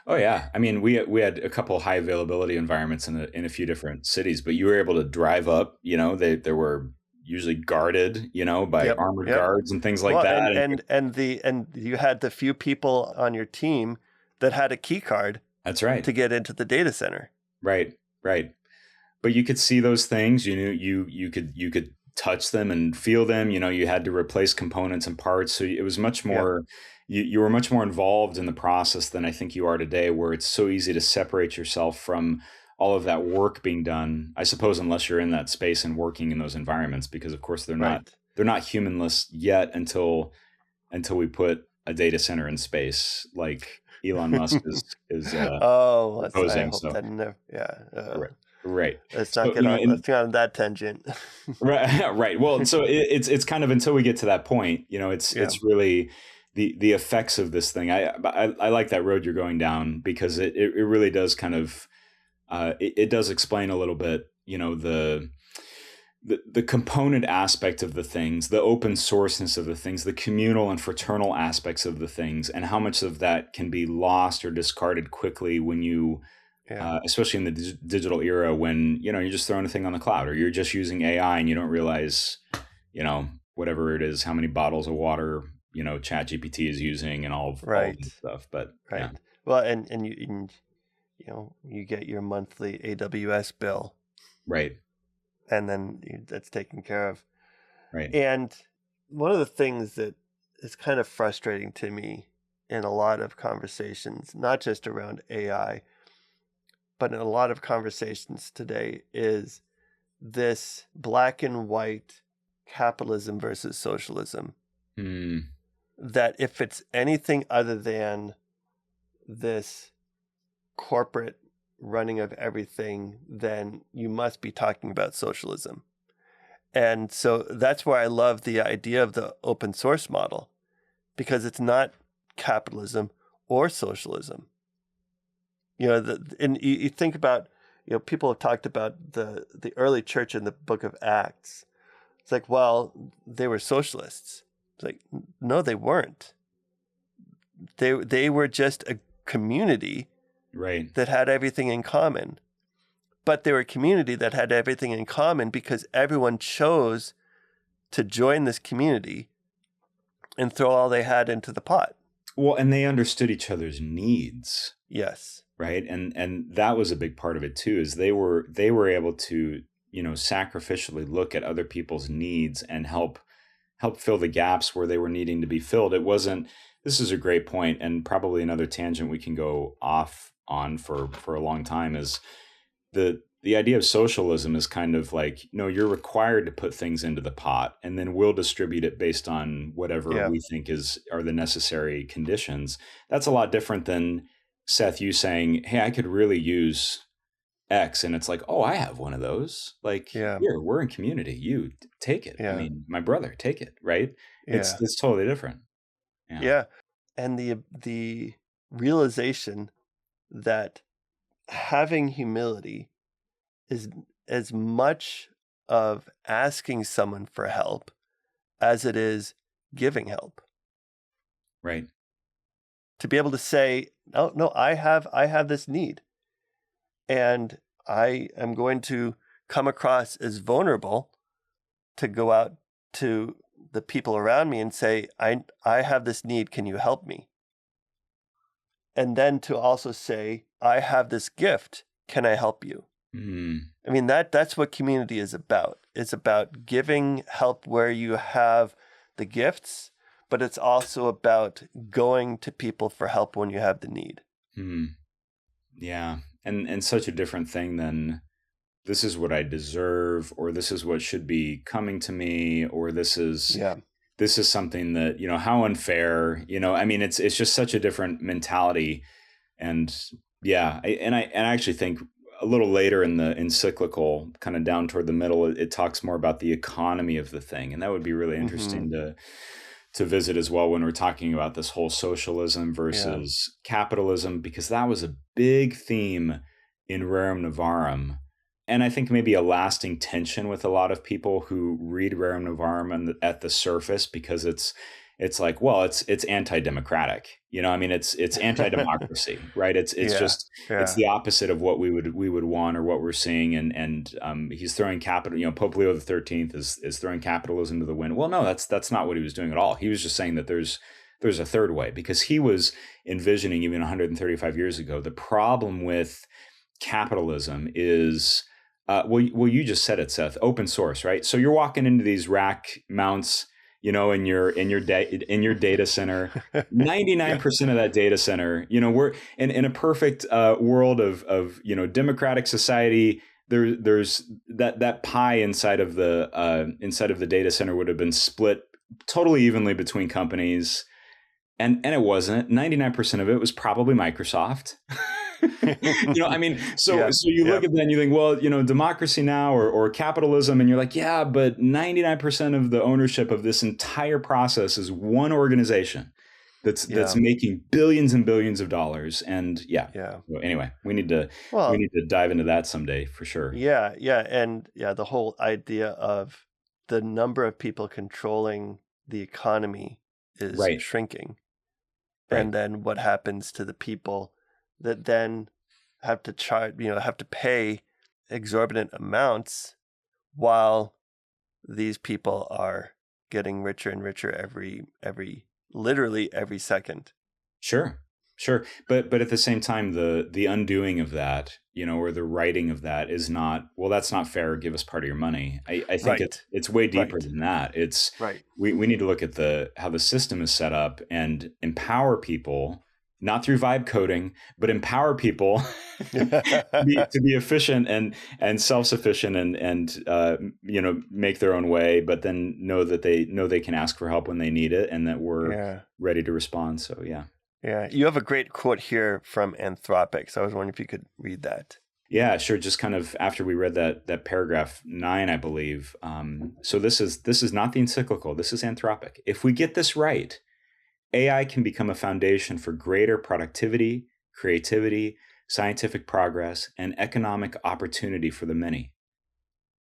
Oh yeah. I mean, we had a couple high availability environments in a few different cities, but you were able to drive up. They were usually guarded, by Yep, armored yep. guards and things like Well, that. and you had the few people on your team that had a key card That's right. to get into the data center. Right. Right. But you could see those things. You could touch them and feel them. You had to replace components and parts. So it was much more. You were much more involved in the process than I think you are today, where it's so easy to separate yourself from all of that work being done. I suppose unless you're in that space and working in those environments, because of course they're not humanless yet until we put a data center in space, like Elon Musk is proposing. I hope So that never. right. Let's not let's get on that tangent. Right. Well, so it's kind of until we get to that point, it's really the effects of this thing. I like that road you're going down, because it really does kind of it does explain a little bit, the component aspect of the things, the open sourceness of the things, the communal and fraternal aspects of the things, and how much of that can be lost or discarded quickly when you. Especially in the digital era, when you're just throwing a thing on the cloud, or you're just using AI and you don't realize, whatever it is, how many bottles of water ChatGPT is using, and all this stuff. But right. Well, and you get your monthly AWS bill, right, and then that's taken care of. Right. And one of the things that is kind of frustrating to me in a lot of conversations, not just around AI, but in a lot of conversations today, is this black and white capitalism versus socialism. That if it's anything other than this corporate running of everything, then you must be talking about socialism. And so that's why I love the idea of the open source model, because it's not capitalism or socialism. And you think about, people have talked about the early church in the book of Acts. It's like, well, they were socialists. It's like, no, they weren't. They were just a community, right, that had everything in common. But they were a community that had everything in common because everyone chose to join this community and throw all they had into the pot. Well, and they understood each other's needs. Yes. Right. And that was a big part of it too, is they were able to, sacrificially look at other people's needs and help fill the gaps where they were needing to be filled. This is a great point, and probably another tangent we can go off on for a long time, is the idea of socialism is kind of like, you're required to put things into the pot, and then we'll distribute it based on whatever we think are the necessary conditions. That's a lot different than, Seth, you saying, hey, I could really use X. And it's like, oh, I have one of those. Like, here, we're in community. You take it. I mean, my brother, take it. Right. It's totally different. Yeah. And the realization that having humility is as much of asking someone for help as it is giving help. Right. To be able to say, no, I have this need, and I am going to come across as vulnerable to go out to the people around me and say, I have this need, can you help me? And then to also say, I have this gift, can I help you? I mean, that's what community is about. It's about giving help where you have the gifts, but it's also about going to people for help when you have the need. Yeah. And such a different thing than, this is what I deserve, or this is what should be coming to me, or this is something that, how unfair, I mean, it's just such a different mentality. And I actually think a little later in the encyclical, kind of down toward the middle, it talks more about the economy of the thing. And that would be really interesting to visit as well when we're talking about this whole socialism versus capitalism, because that was a big theme in Rerum Novarum. And I think maybe a lasting tension with a lot of people who read Rerum Novarum at the surface, because it's like, well, it's anti-democratic, I mean, it's anti-democracy, right? It's the opposite of what we would want, or what we're seeing. And he's throwing capital, Pope Leo XIII is throwing capitalism to the wind. Well, no, that's not what he was doing at all. He was just saying that there's a third way, because he was envisioning, even 135 years ago, the problem with capitalism is, well, you just said it, Seth, open source, right? So you're walking into these rack mounts, in your data center, 99% of that data center, we're in a perfect world of democratic society. There's that pie inside of the data center would have been split totally evenly between companies, and it wasn't. 99% of it was probably Microsoft. I mean, so you look at that and you think, well, democracy now or capitalism, and you're like, yeah, but 99% of the ownership of this entire process is one organization that's making billions and billions of dollars. And So anyway, we need to dive into that someday for sure. And the whole idea of the number of people controlling the economy is shrinking, and then what happens to the people that then have to have to pay exorbitant amounts, while these people are getting richer and richer literally every second. Sure. But at the same time, the undoing of that, or the writing of that is not, well, that's not fair. Give us part of your money. I think it's way deeper than that. It's we need to look at how the system is set up and empower people, not through vibe coding, but empower people to be efficient and self-sufficient and make their own way, but then know that they can ask for help when they need it, and that we're ready to respond. So you have a great quote here from Anthropic, so I was wondering if you could read that. Yeah, sure. Just kind of after we read that paragraph 9, I believe. So this is not the encyclical. This is Anthropic. If we get this right, AI can become a foundation for greater productivity, creativity, scientific progress, and economic opportunity for the many.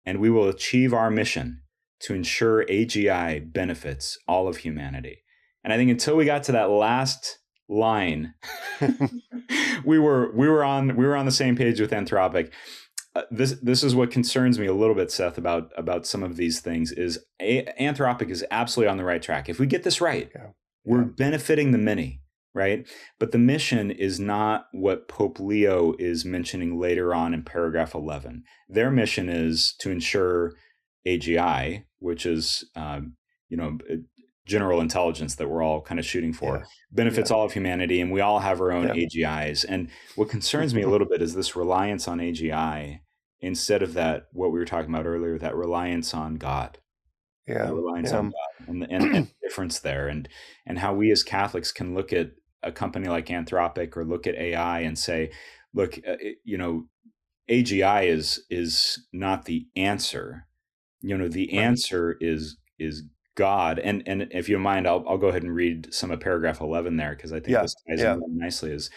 And we will achieve our mission to ensure AGI benefits all of humanity. And I think until we got to that last line, we were on the same page with Anthropic. This is what concerns me a little bit, Seth, about some of these things. Is Anthropic is absolutely on the right track. If we get this right, we're benefiting the many, right? But the mission is not what Pope Leo is mentioning later on in paragraph 11. Their mission is to ensure AGI, which is general intelligence that we're all kind of shooting for, benefits all of humanity, and we all have our own AGIs. And what concerns me a little bit is this reliance on AGI instead of that, what we were talking about earlier, that reliance on God. Reliance on God and the difference there, and how we as Catholics can look at a company like Anthropic or look at AI and say, look, AGI is not the answer. The answer is God. And if you don't mind, I'll go ahead and read some of paragraph 11 there, because I think this ties in really nicely. Is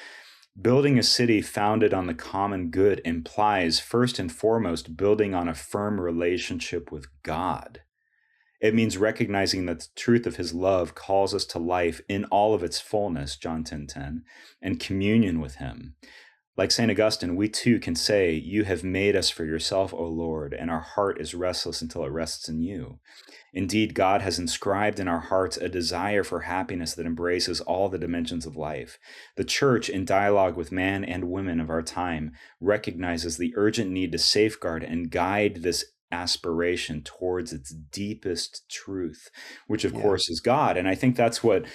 building a city founded on the common good implies first and foremost building on a firm relationship with God. It means recognizing that the truth of his love calls us to life in all of its fullness, John 10:10, and communion with him. Like St. Augustine, we too can say, you have made us for yourself, O Lord, and our heart is restless until it rests in you. Indeed, God has inscribed in our hearts a desire for happiness that embraces all the dimensions of life. The Church, in dialogue with man and women of our time, recognizes the urgent need to safeguard and guide this aspiration towards its deepest truth, which of course is God. And I think that's what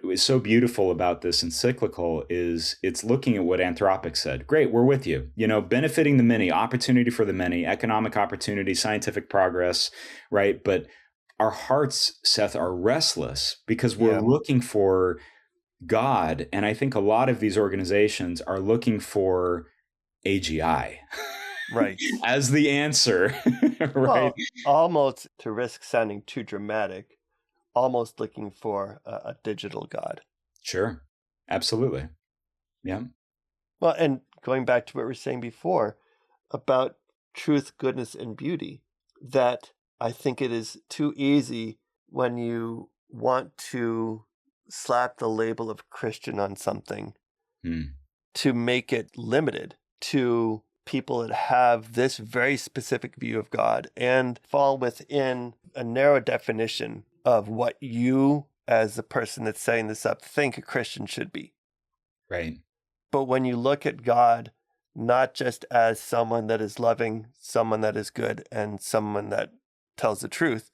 is so beautiful about this encyclical is it's looking at what Anthropic said. Great, we're with you. Benefiting the many, opportunity for the many, economic opportunity, scientific progress, right? But our hearts, Seth, are restless because we're looking for God. And I think a lot of these organizations are looking for AGI Right. as the answer, right? Well, almost, to risk sounding too dramatic, almost looking for a digital God. Sure. Absolutely. Yeah. Well, and going back to what we were saying before about truth, goodness, and beauty, that I think it is too easy when you want to slap the label of Christian on something to make it limited to people that have this very specific view of God and fall within a narrow definition of what you, as the person that's setting this up, think a Christian should be. Right. But when you look at God, not just as someone that is loving, someone that is good, and someone that tells the truth,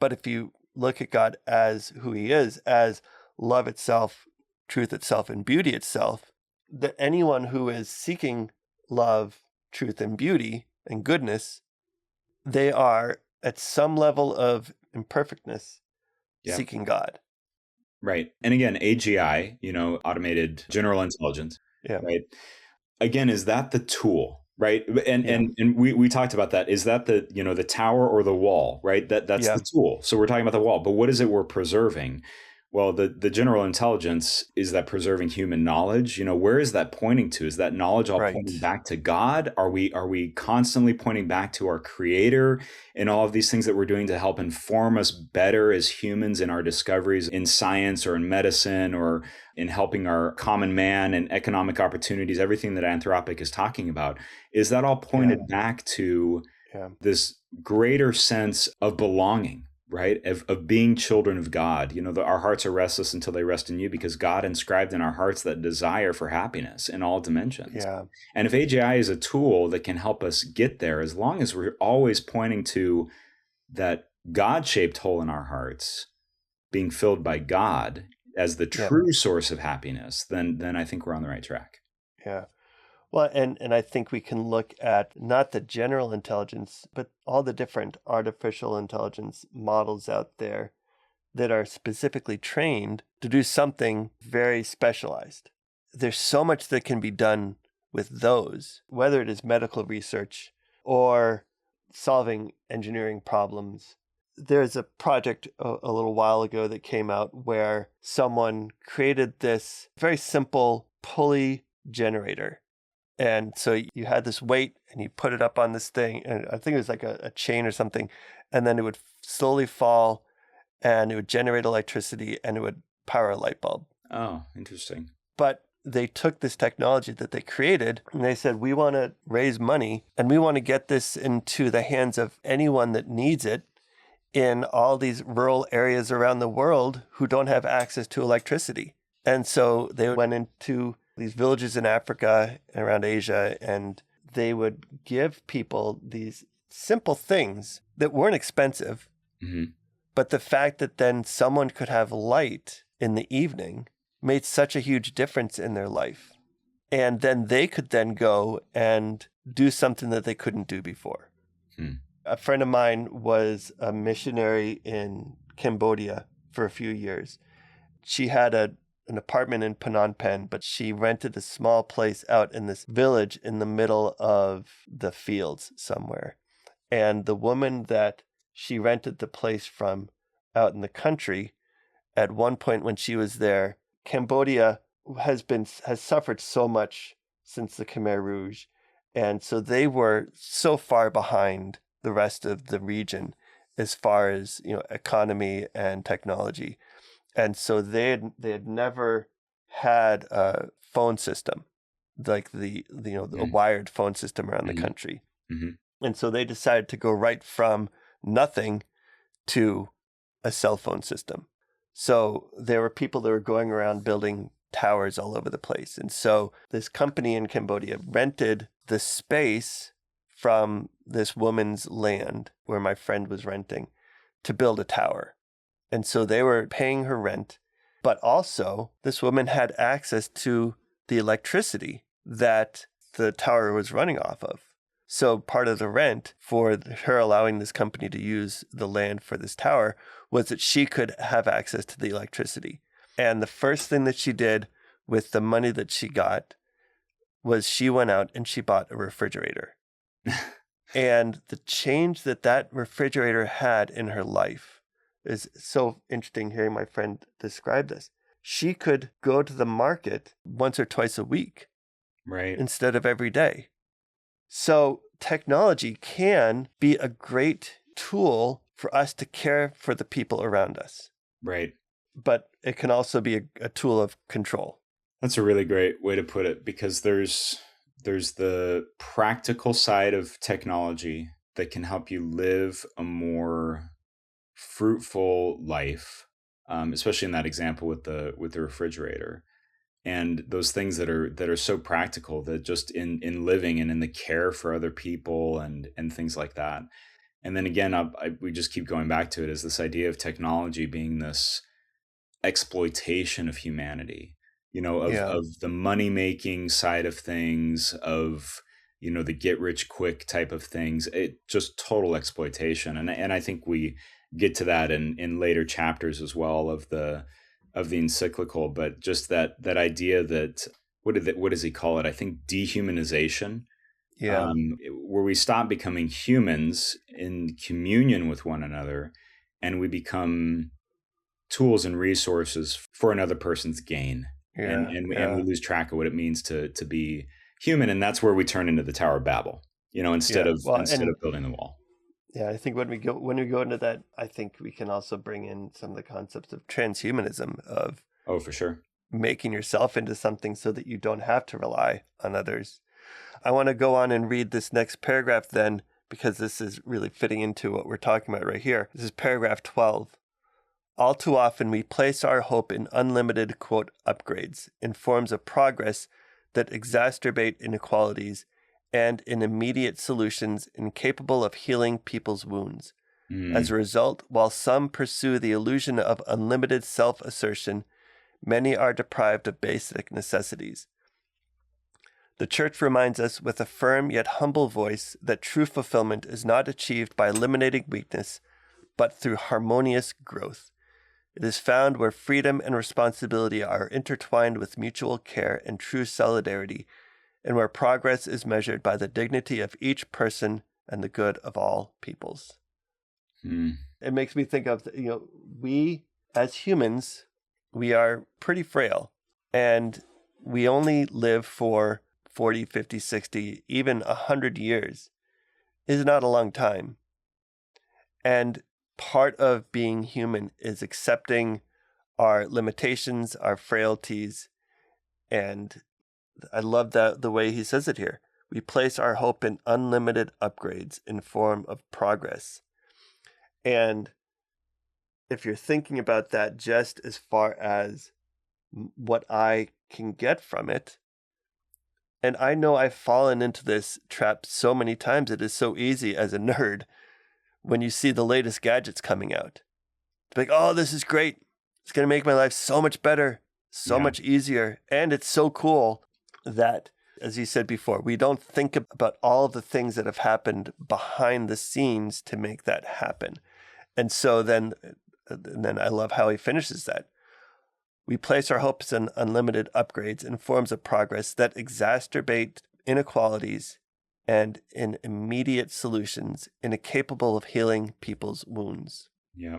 but if you look at God as who he is, as love itself, truth itself, and beauty itself, that anyone who is seeking love, truth, and beauty and goodness, they are at some level of imperfectness seeking God. Right. And again, AGI, automated general intelligence. Yeah. Right. Again, is that the tool? Right. And we talked about that. Is that the tower or the wall? Right. That's the tool. So we're talking about the wall. But what is it we're preserving? Well, the general intelligence, is that preserving human knowledge? Where is that pointing to? Is that knowledge all pointing back to God? Are we constantly pointing back to our Creator in all of these things that we're doing to help inform us better as humans in our discoveries in science or in medicine or in helping our common man and economic opportunities, everything that Anthropic is talking about? Is that all pointed back to this greater sense of belonging? Right? Of being children of God. Our hearts are restless until they rest in you, because God inscribed in our hearts that desire for happiness in all dimensions. Yeah. And if AGI is a tool that can help us get there, as long as we're always pointing to that God-shaped hole in our hearts being filled by God as the true source of happiness, then I think we're on the right track. Yeah. Well, and I think we can look at not the general intelligence, but all the different artificial intelligence models out there that are specifically trained to do something very specialized. There's so much that can be done with those, whether it is medical research or solving engineering problems. There's a project a little while ago that came out where someone created this very simple pulley generator. And so you had this weight and you put it up on this thing, and I think it was like a chain or something, and then it would slowly fall and it would generate electricity and it would power a light bulb. Oh, interesting. But they took this technology that they created and they said, we want to raise money and we want to get this into the hands of anyone that needs it in all these rural areas around the world who don't have access to electricity. And so they went into these villages in Africa and around Asia, and they would give people these simple things that weren't expensive. Mm-hmm. But the fact that then someone could have light in the evening made such a huge difference in their life. And then they could then go and do something that they couldn't do before. A friend of mine was a missionary in Cambodia for a few years. She had an apartment in Phnom Penh, but she rented a small place out in this village in the middle of the fields somewhere. And the woman that she rented the place from out in the country, at one point when she was there, Cambodia has suffered so much since the Khmer Rouge. And so they were so far behind the rest of the region as far as, economy and technology. And so they had never had a phone system, like a wired phone system around the country. Mm-hmm. And so they decided to go right from nothing to a cell phone system. So there were people that were going around building towers all over the place. And so this company in Cambodia rented the space from this woman's land where my friend was renting to build a tower. And so they were paying her rent, but also this woman had access to the electricity that the tower was running off of. So part of the rent for her allowing this company to use the land for this tower was that she could have access to the electricity. And the first thing that she did with the money that she got was she went out and she bought a refrigerator. And the change that refrigerator had in her life is so interesting hearing my friend describe this. She could go to the market once or twice a week, Right. instead of every day. So technology can be a great tool for us to care for the people around us. Right. But it can also be a tool of control. That's a really great way to put it, because there's the practical side of technology that can help you live a more fruitful life, especially in that example with the refrigerator, and those things that are so practical, that just in living and in the care for other people and things like that. And then again, we just keep going back to it, as this idea of technology being this exploitation of humanity, of the money making side of things, of the get rich quick type of things. It just total exploitation, and I think we get to that in later chapters as well of the encyclical. But just that idea that what does he call it? I think dehumanization. Yeah. Where we stop becoming humans in communion with one another, and we become tools and resources for another person's gain. And we lose track of what it means to be human. And that's where we turn into the Tower of Babel, instead of building the wall. Yeah, I think when we go into that, I think we can also bring in some of the concepts of transhumanism, of for sure, making yourself into something so that you don't have to rely on others. I want to go on and read this next paragraph then, because this is really fitting into what we're talking about right here. This is paragraph 12. All too often we place our hope in unlimited, quote, upgrades, in forms of progress that exacerbate inequalities, and in immediate solutions incapable of healing people's wounds. As a result, while some pursue the illusion of unlimited self-assertion, many are deprived of basic necessities. The Church reminds us with a firm yet humble voice that true fulfillment is not achieved by eliminating weakness, but through harmonious growth. It is found where freedom and responsibility are intertwined with mutual care and true solidarity, and where progress is measured by the dignity of each person and the good of all peoples. It makes me think of, we as humans, we are pretty frail, and we only live for 40, 50, 60, even 100 years is not a long time. And part of being human is accepting our limitations, our frailties. And I love the way he says it here. We place our hope in unlimited upgrades in form of progress. And if you're thinking about that just as far as what I can get from it, and I know I've fallen into this trap so many times, it is so easy as a nerd when you see the latest gadgets coming out. It's like, oh, this is great. It's going to make my life so much better, so much easier. And it's so cool that, as you said before, we don't think about all of the things that have happened behind the scenes to make that happen. And so then I love how he finishes that. We place our hopes in unlimited upgrades in forms of progress that exacerbate inequalities and in immediate solutions incapable of healing people's wounds. Yeah.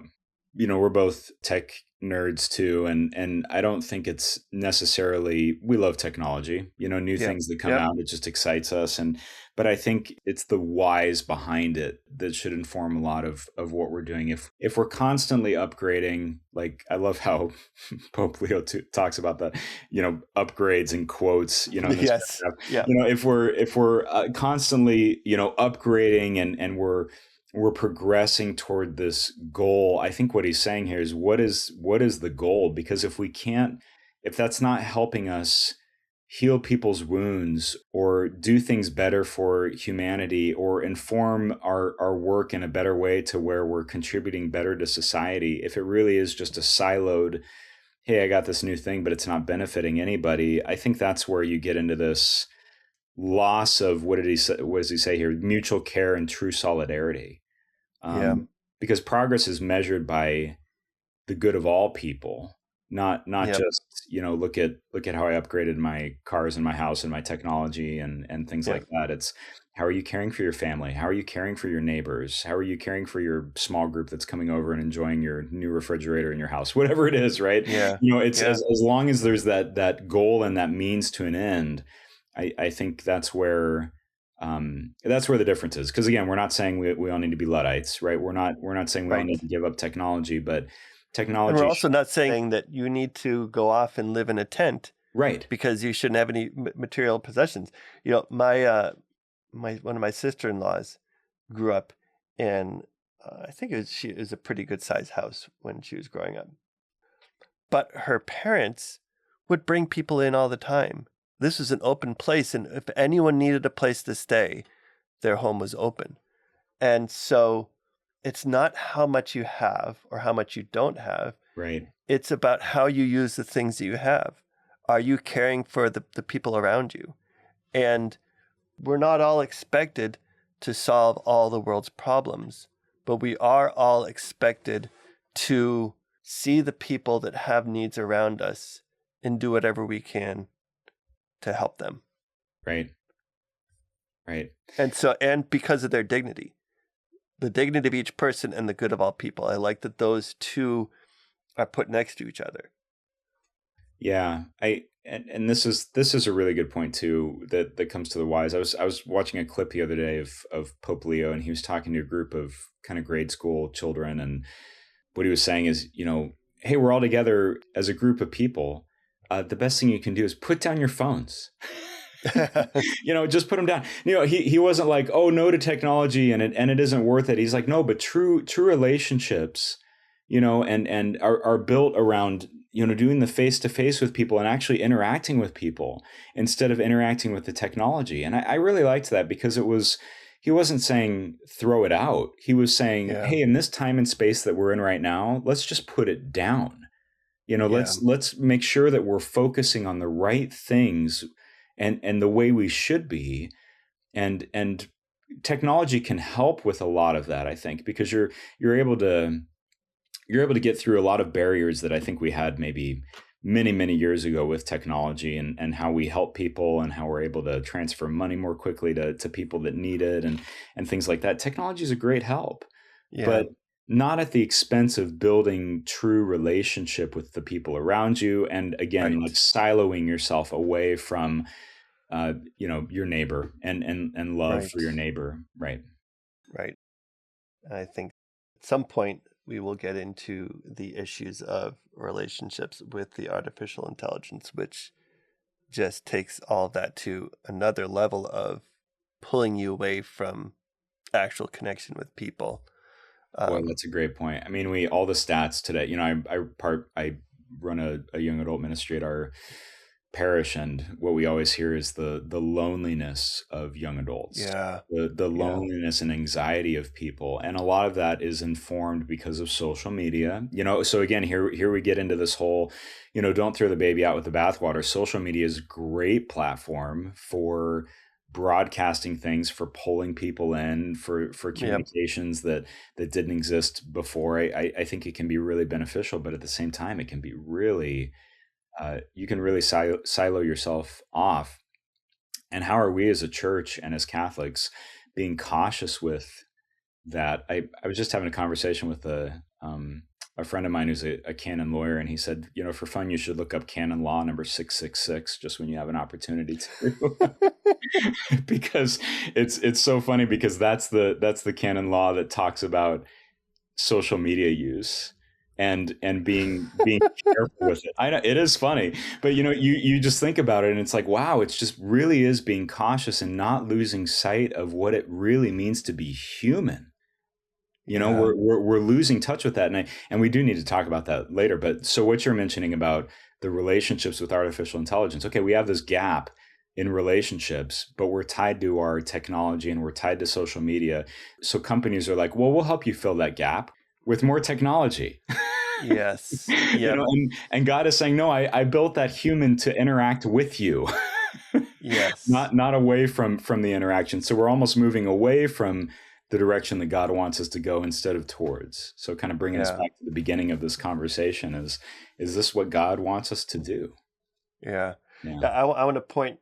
We're both tech nerds too. And I don't think it's necessarily, we love technology, new things that come out, it just excites us. But I think it's the whys behind it that should inform a lot of what we're doing. If we're constantly upgrading, like I love how Pope Leo talks about the, upgrades and quotes, Yes. Yeah. If we're constantly, upgrading and we're progressing toward this goal, I think what he's saying here is what is the goal? Because if that's not helping us heal people's wounds or do things better for humanity or inform our work in a better way to where we're contributing better to society, if it really is just a siloed, hey, I got this new thing, but it's not benefiting anybody, I think that's where you get into this loss of, what does he say here? Mutual care and true solidarity. Because progress is measured by the good of all people. not Yep. just, look at how I upgraded my cars and my house and my technology and things Yep. like that. It's how are you caring for your family? How are you caring for your neighbors? How are you caring for your small group that's coming over and enjoying your new refrigerator in your house? Whatever it is, right? Yeah. It's Yeah. as long as there's that goal and that means to an end, I think that's where the difference is. Because again, we're not saying we all need to be Luddites, right? We're not saying we all Right. need to give up technology, but And technology, we're also not saying that you need to go off and live in a tent right? because you shouldn't have any material possessions. My one of my sister-in-laws grew up in I think it was a pretty good sized house when she was growing up. But her parents would bring people in all the time. This was an open place, and if anyone needed a place to stay, their home was open. And so it's not how much you have or how much you don't have. Right. It's about how you use the things that you have. Are you caring for the people around you? And we're not all expected to solve all the world's problems, but we are all expected to see the people that have needs around us and do whatever we can to help them. Right. Right. And because of their dignity, the dignity of each person and the good of all people. I like that those two are put next to each other. Yeah. And this is a really good point too that comes to the wise. I was watching a clip the other day of Pope Leo, and he was talking to a group of kind of grade school children, and what he was saying is, hey, we're all together as a group of people. The best thing you can do is put down your phones. Just put them down. He wasn't like, oh, no to technology and it isn't worth it. He's like, no, but true relationships, and are built around, doing the face-to-face with people and actually interacting with people instead of interacting with the technology. And I really liked that because he wasn't saying throw it out. He was saying, hey, in this time and space that we're in right now, let's just put it down. Let's make sure that we're focusing on the right things and the way we should be. And technology can help with a lot of that, I think, because you're able to get through a lot of barriers that I think we had maybe many, many years ago with technology and how we help people and how we're able to transfer money more quickly to people that need it and things like that. Technology is a great help, but not at the expense of building true relationship with the people around you. And again, like siloing yourself away from, your neighbor and love for your neighbor. Right. Right. I think at some point we will get into the issues of relationships with the artificial intelligence, which just takes all that to another level of pulling you away from actual connection with people. Boy, that's a great point. I mean, all the stats today, I run a young adult ministry at our parish, and what we always hear is the loneliness of young adults, the loneliness and anxiety of people, and a lot of that is informed because of social media. So again, here we get into this whole, don't throw the baby out with the bathwater. Social media is a great platform for broadcasting things, for pulling people in, for communications that didn't exist before. I think it can be really beneficial, but at the same time, it can be really you can really silo yourself off. And how are we as a church and as Catholics being cautious with that? I was just having a conversation with a friend of mine who's a canon lawyer, and he said, for fun, you should look up Canon Law number 666 just when you have an opportunity to. Because it's so funny, because that's the canon law that talks about social media use and being careful with it. I know it is funny, but you just think about it and it's like, wow, it's just really is being cautious and not losing sight of what it really means to be human. We're losing touch with that, and we do need to talk about that later. But so what you're mentioning about the relationships with artificial intelligence, okay, we have this gap in relationships, but we're tied to our technology and we're tied to social media. So companies are like, well, we'll help you fill that gap with more technology. Yes. Yep. And God is saying, no, I built that human to interact with you. Yes. Not away from the interaction. So we're almost moving away from the direction that God wants us to go instead of towards. So kind of bringing us Yeah. back to the beginning of this conversation is this what God wants us to do? Yeah. Yeah. Yeah. I want to point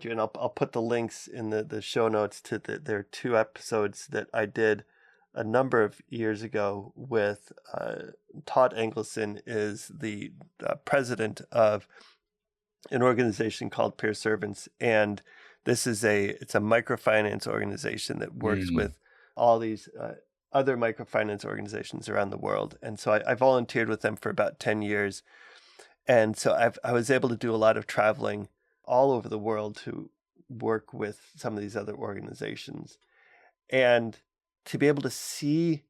you, and I'll put the links in the show notes to there are 2 episodes that I did a number of years ago with Todd Engelson is the president of an organization called Peer Servants, and it's a microfinance organization that works Mm. with all these other microfinance organizations around the world. And so I volunteered with them for about 10 years. And so I was able to do a lot of traveling all over the world to work with some of these other organizations. And to be able to see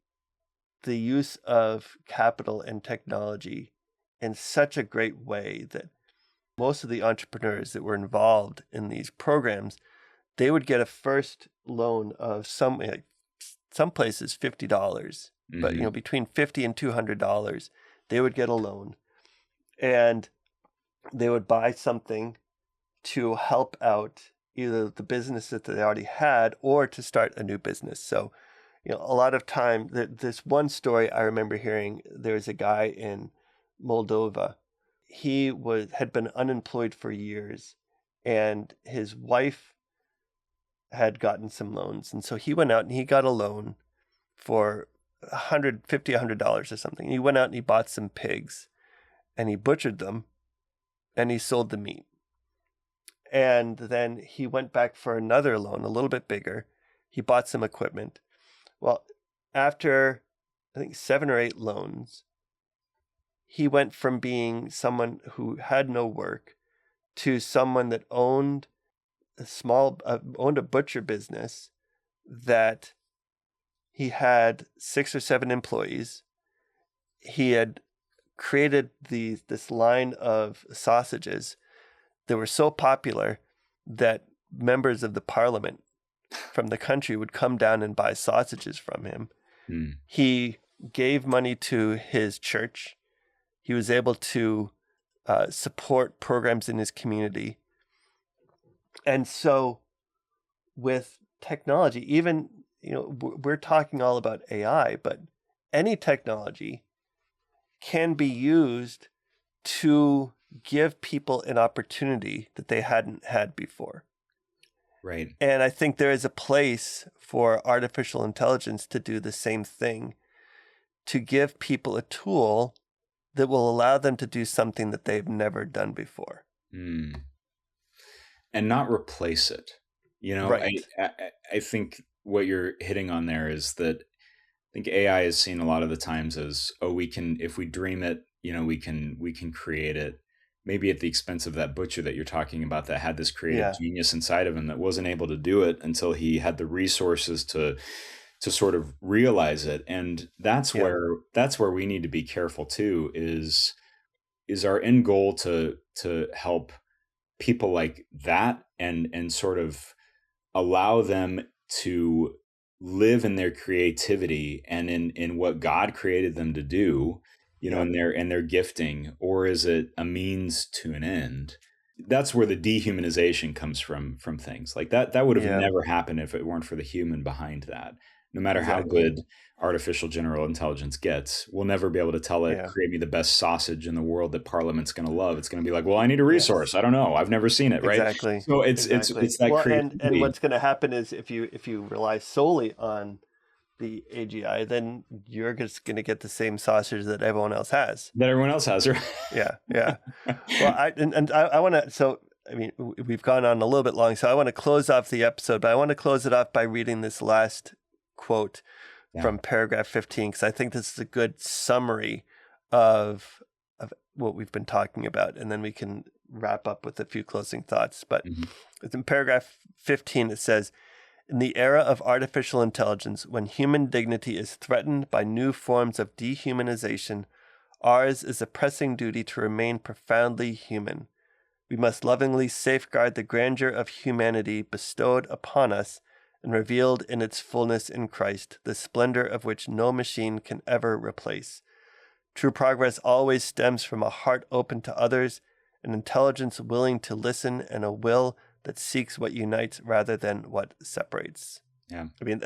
the use of capital and technology in such a great way that most of the entrepreneurs that were involved in these programs, they would get a first loan of some places $50, but between $50 and $200, they would get a loan, and they would buy something to help out either the business that they already had or to start a new business. So, a lot of time, this one story I remember hearing, there was a guy in Moldova. He had been unemployed for years, and his wife had gotten some loans. And so he went out and he got a loan for $100 or something. He went out and he bought some pigs, and he butchered them, and he sold the meat. And then he went back for another loan, a little bit bigger. He bought some equipment. Well, after, I think, 7 or 8 loans, he went from being someone who had no work to someone that owned a butcher business, that he had 6 or 7 employees. He had created this line of sausages that were so popular that members of the parliament from the country would come down and buy sausages from him. Mm. He gave money to his church. He was able to support programs in his community. And so with technology, even, we're talking all about AI, but any technology can be used to give people an opportunity that they hadn't had before. Right. And I think there is a place for artificial intelligence to do the same thing, to give people a tool that will allow them to do something that they've never done before. Mm. And not replace it. Right. I think what you're hitting on there is that I think AI is seen a lot of the times as, if we dream it, we can create it, maybe at the expense of that butcher that you're talking about that had this creative genius inside of him that wasn't able to do it until he had the resources to sort of realize it. And that's where we need to be careful too, is our end goal to help people like that and sort of allow them to live in their creativity and in what God created them to do, in their gifting, or is it a means to an end? That's where the dehumanization comes from things like that. That would have never happened if it weren't for the human behind that. No matter how good artificial general intelligence gets, we'll never be able to tell it, create me the best sausage in the world that Parliament's going to love. It's going to be like, well, I need a resource. I don't know. I've never seen it. Right. Exactly. So it's that creativity. And what's going to happen is if you rely solely on the AGI, then you're just going to get the same sausage that everyone else has. That everyone else has, right? Yeah. Well, I want to. So I mean, we've gone on a little bit long, so I want to close off the episode, but I want to close it off by reading this last quote from paragraph 15, because I think this is a good summary of what we've been talking about, and then we can wrap up with a few closing thoughts. But it's in paragraph 15, it says, "In the era of artificial intelligence, when human dignity is threatened by new forms of dehumanization, ours is a pressing duty to remain profoundly human. We must lovingly safeguard the grandeur of humanity bestowed upon us and revealed in its fullness in Christ, the splendor of which no machine can ever replace. True progress always stems from a heart open to others, an intelligence willing to listen, and a will that seeks what unites rather than what separates." Yeah. I mean,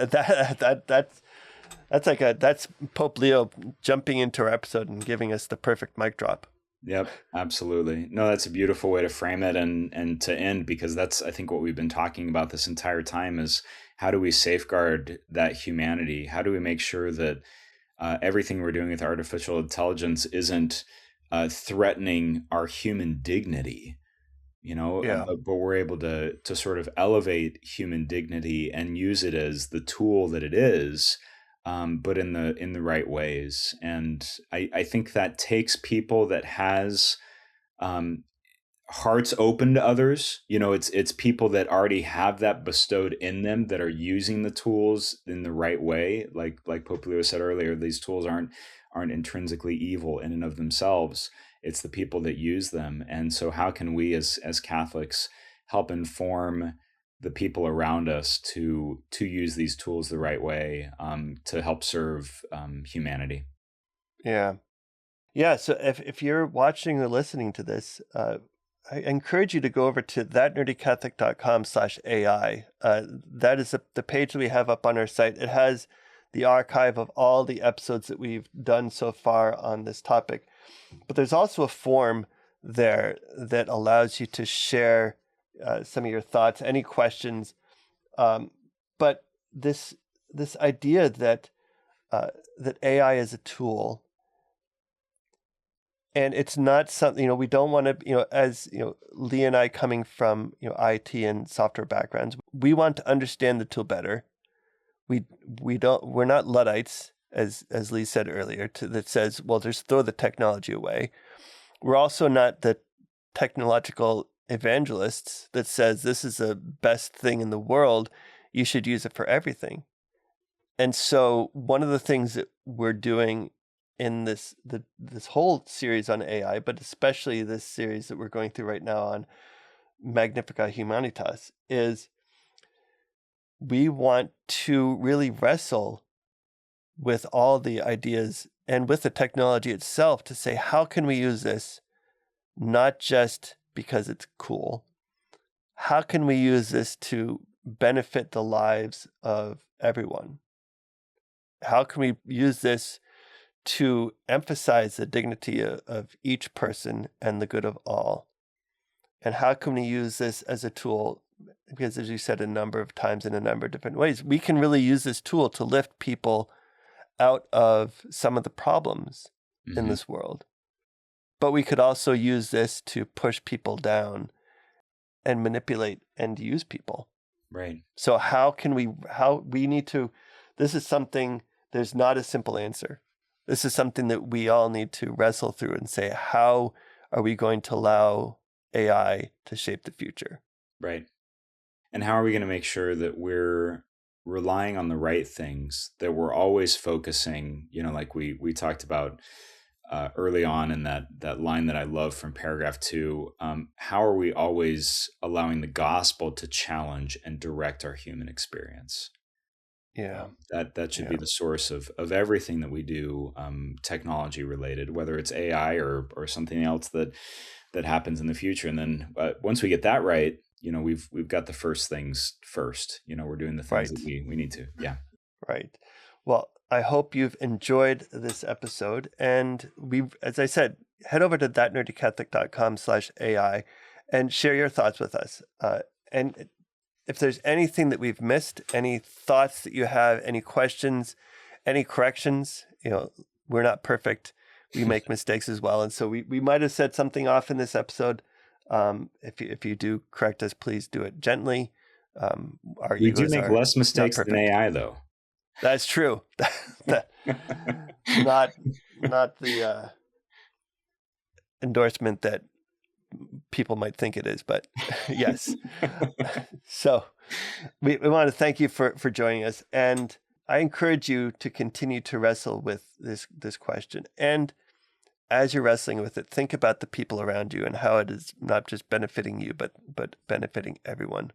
that's Pope Leo jumping into our episode and giving us the perfect mic drop. Yep, absolutely. No, that's a beautiful way to frame it and to end, because that's, I think, what we've been talking about this entire time is how do we safeguard that humanity? How do we make sure that everything we're doing with artificial intelligence isn't threatening our human dignity? Yeah. But we're able to sort of elevate human dignity and use it as the tool that it is, but in the right ways. And I think that takes people that has um, hearts open to others. It's people that already have that bestowed in them, that are using the tools in the right way. Like Pope Leo said earlier, these tools aren't intrinsically evil in and of themselves. It's the people that use them. And so how can we as Catholics help inform the people around us to use these tools the right way, to help serve humanity? Yeah. Yeah. So if you're watching or listening to this, I encourage you to go over to thatnerdycatholic.com/AI. That is the page that we have up on our site. It has the archive of all the episodes that we've done so far on this topic. But there's also a form there that allows you to share some of your thoughts, any questions. But this idea that that AI is a tool, and it's not something, we don't want to, as Lee and I, coming from IT and software backgrounds, we want to understand the tool better. We're not Luddites, as Lee said earlier, that says, well, just throw the technology away. We're also not the technological evangelists that says this is the best thing in the world, you should use it for everything. And so one of the things that we're doing in this whole series on AI, but especially this series that we're going through right now on Magnifica Humanitas, is we want to really wrestle with all the ideas and with the technology itself to say, how can we use this not just because it's cool? How can we use this to benefit the lives of everyone? How can we use this to emphasize the dignity of each person and the good of all? And how can we use this as a tool? Because, as you said a number of times in a number of different ways, we can really use this tool to lift people out of some of the problems in this world. But we could also use this to push people down and manipulate and use people. Right. So this is something, there's not a simple answer. This is something that we all need to wrestle through and say, how are we going to allow AI to shape the future? Right. And how are we going to make sure that we're relying on the right things, that we're always focusing, like we talked about early on in that line that I love from paragraph 2, how are we always allowing the gospel to challenge and direct our human experience? Yeah. That should be the source of everything that we do, technology related, whether it's AI or something else that happens in the future. And then once we get that right, we've got the first things first. We're doing the things that we need to. Yeah. Right. Well, I hope you've enjoyed this episode. And as I said, head over to thatnerdycatholic.com/AI and share your thoughts with us. And if there's anything that we've missed, any thoughts that you have, any questions, any corrections, we're not perfect. We make mistakes as well. And so we might have said something off in this episode. If you do correct us, please do it gently. We do make less mistakes than AI, though. That's true. Not the endorsement that people might think it is, but yes. So we want to thank you for joining us, and I encourage you to continue to wrestle with this question. And as you're wrestling with it, think about the people around you and how it is not just benefiting you, but benefiting everyone.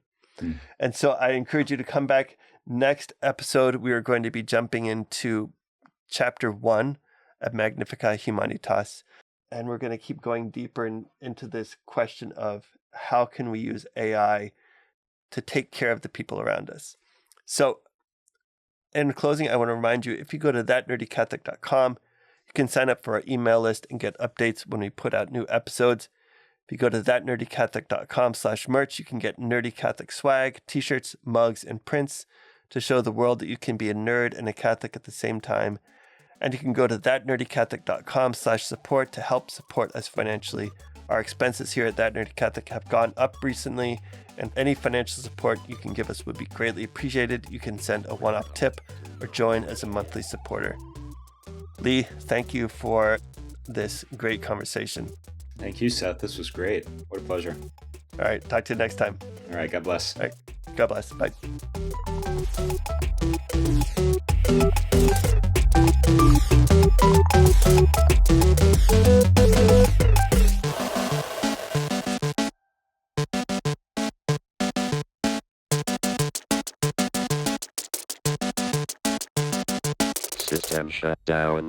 And so I encourage you to come back. Next episode, we are going to be jumping into chapter 1 of Magnifica Humanitas. And we're going to keep going deeper into this question of how can we use AI to take care of the people around us. So In closing, I want to remind you, if you go to thatnerdycatholic.com, you can sign up for our email list and get updates when we put out new episodes. If you go to thatnerdycatholic.com/merch, you can get Nerdy Catholic swag, t-shirts, mugs, and prints to show the world that you can be a nerd and a Catholic at the same time. And you can go to thatnerdycatholic.com/support to help support us financially. Our expenses here at That Nerdy Catholic have gone up recently, and any financial support you can give us would be greatly appreciated. You can send a one-off tip or join as a monthly supporter. Lee, thank you for this great conversation. Thank you, Seth. This was great. What a pleasure. All right, talk to you next time. All right, God bless. All right, God bless. Bye. System shut down.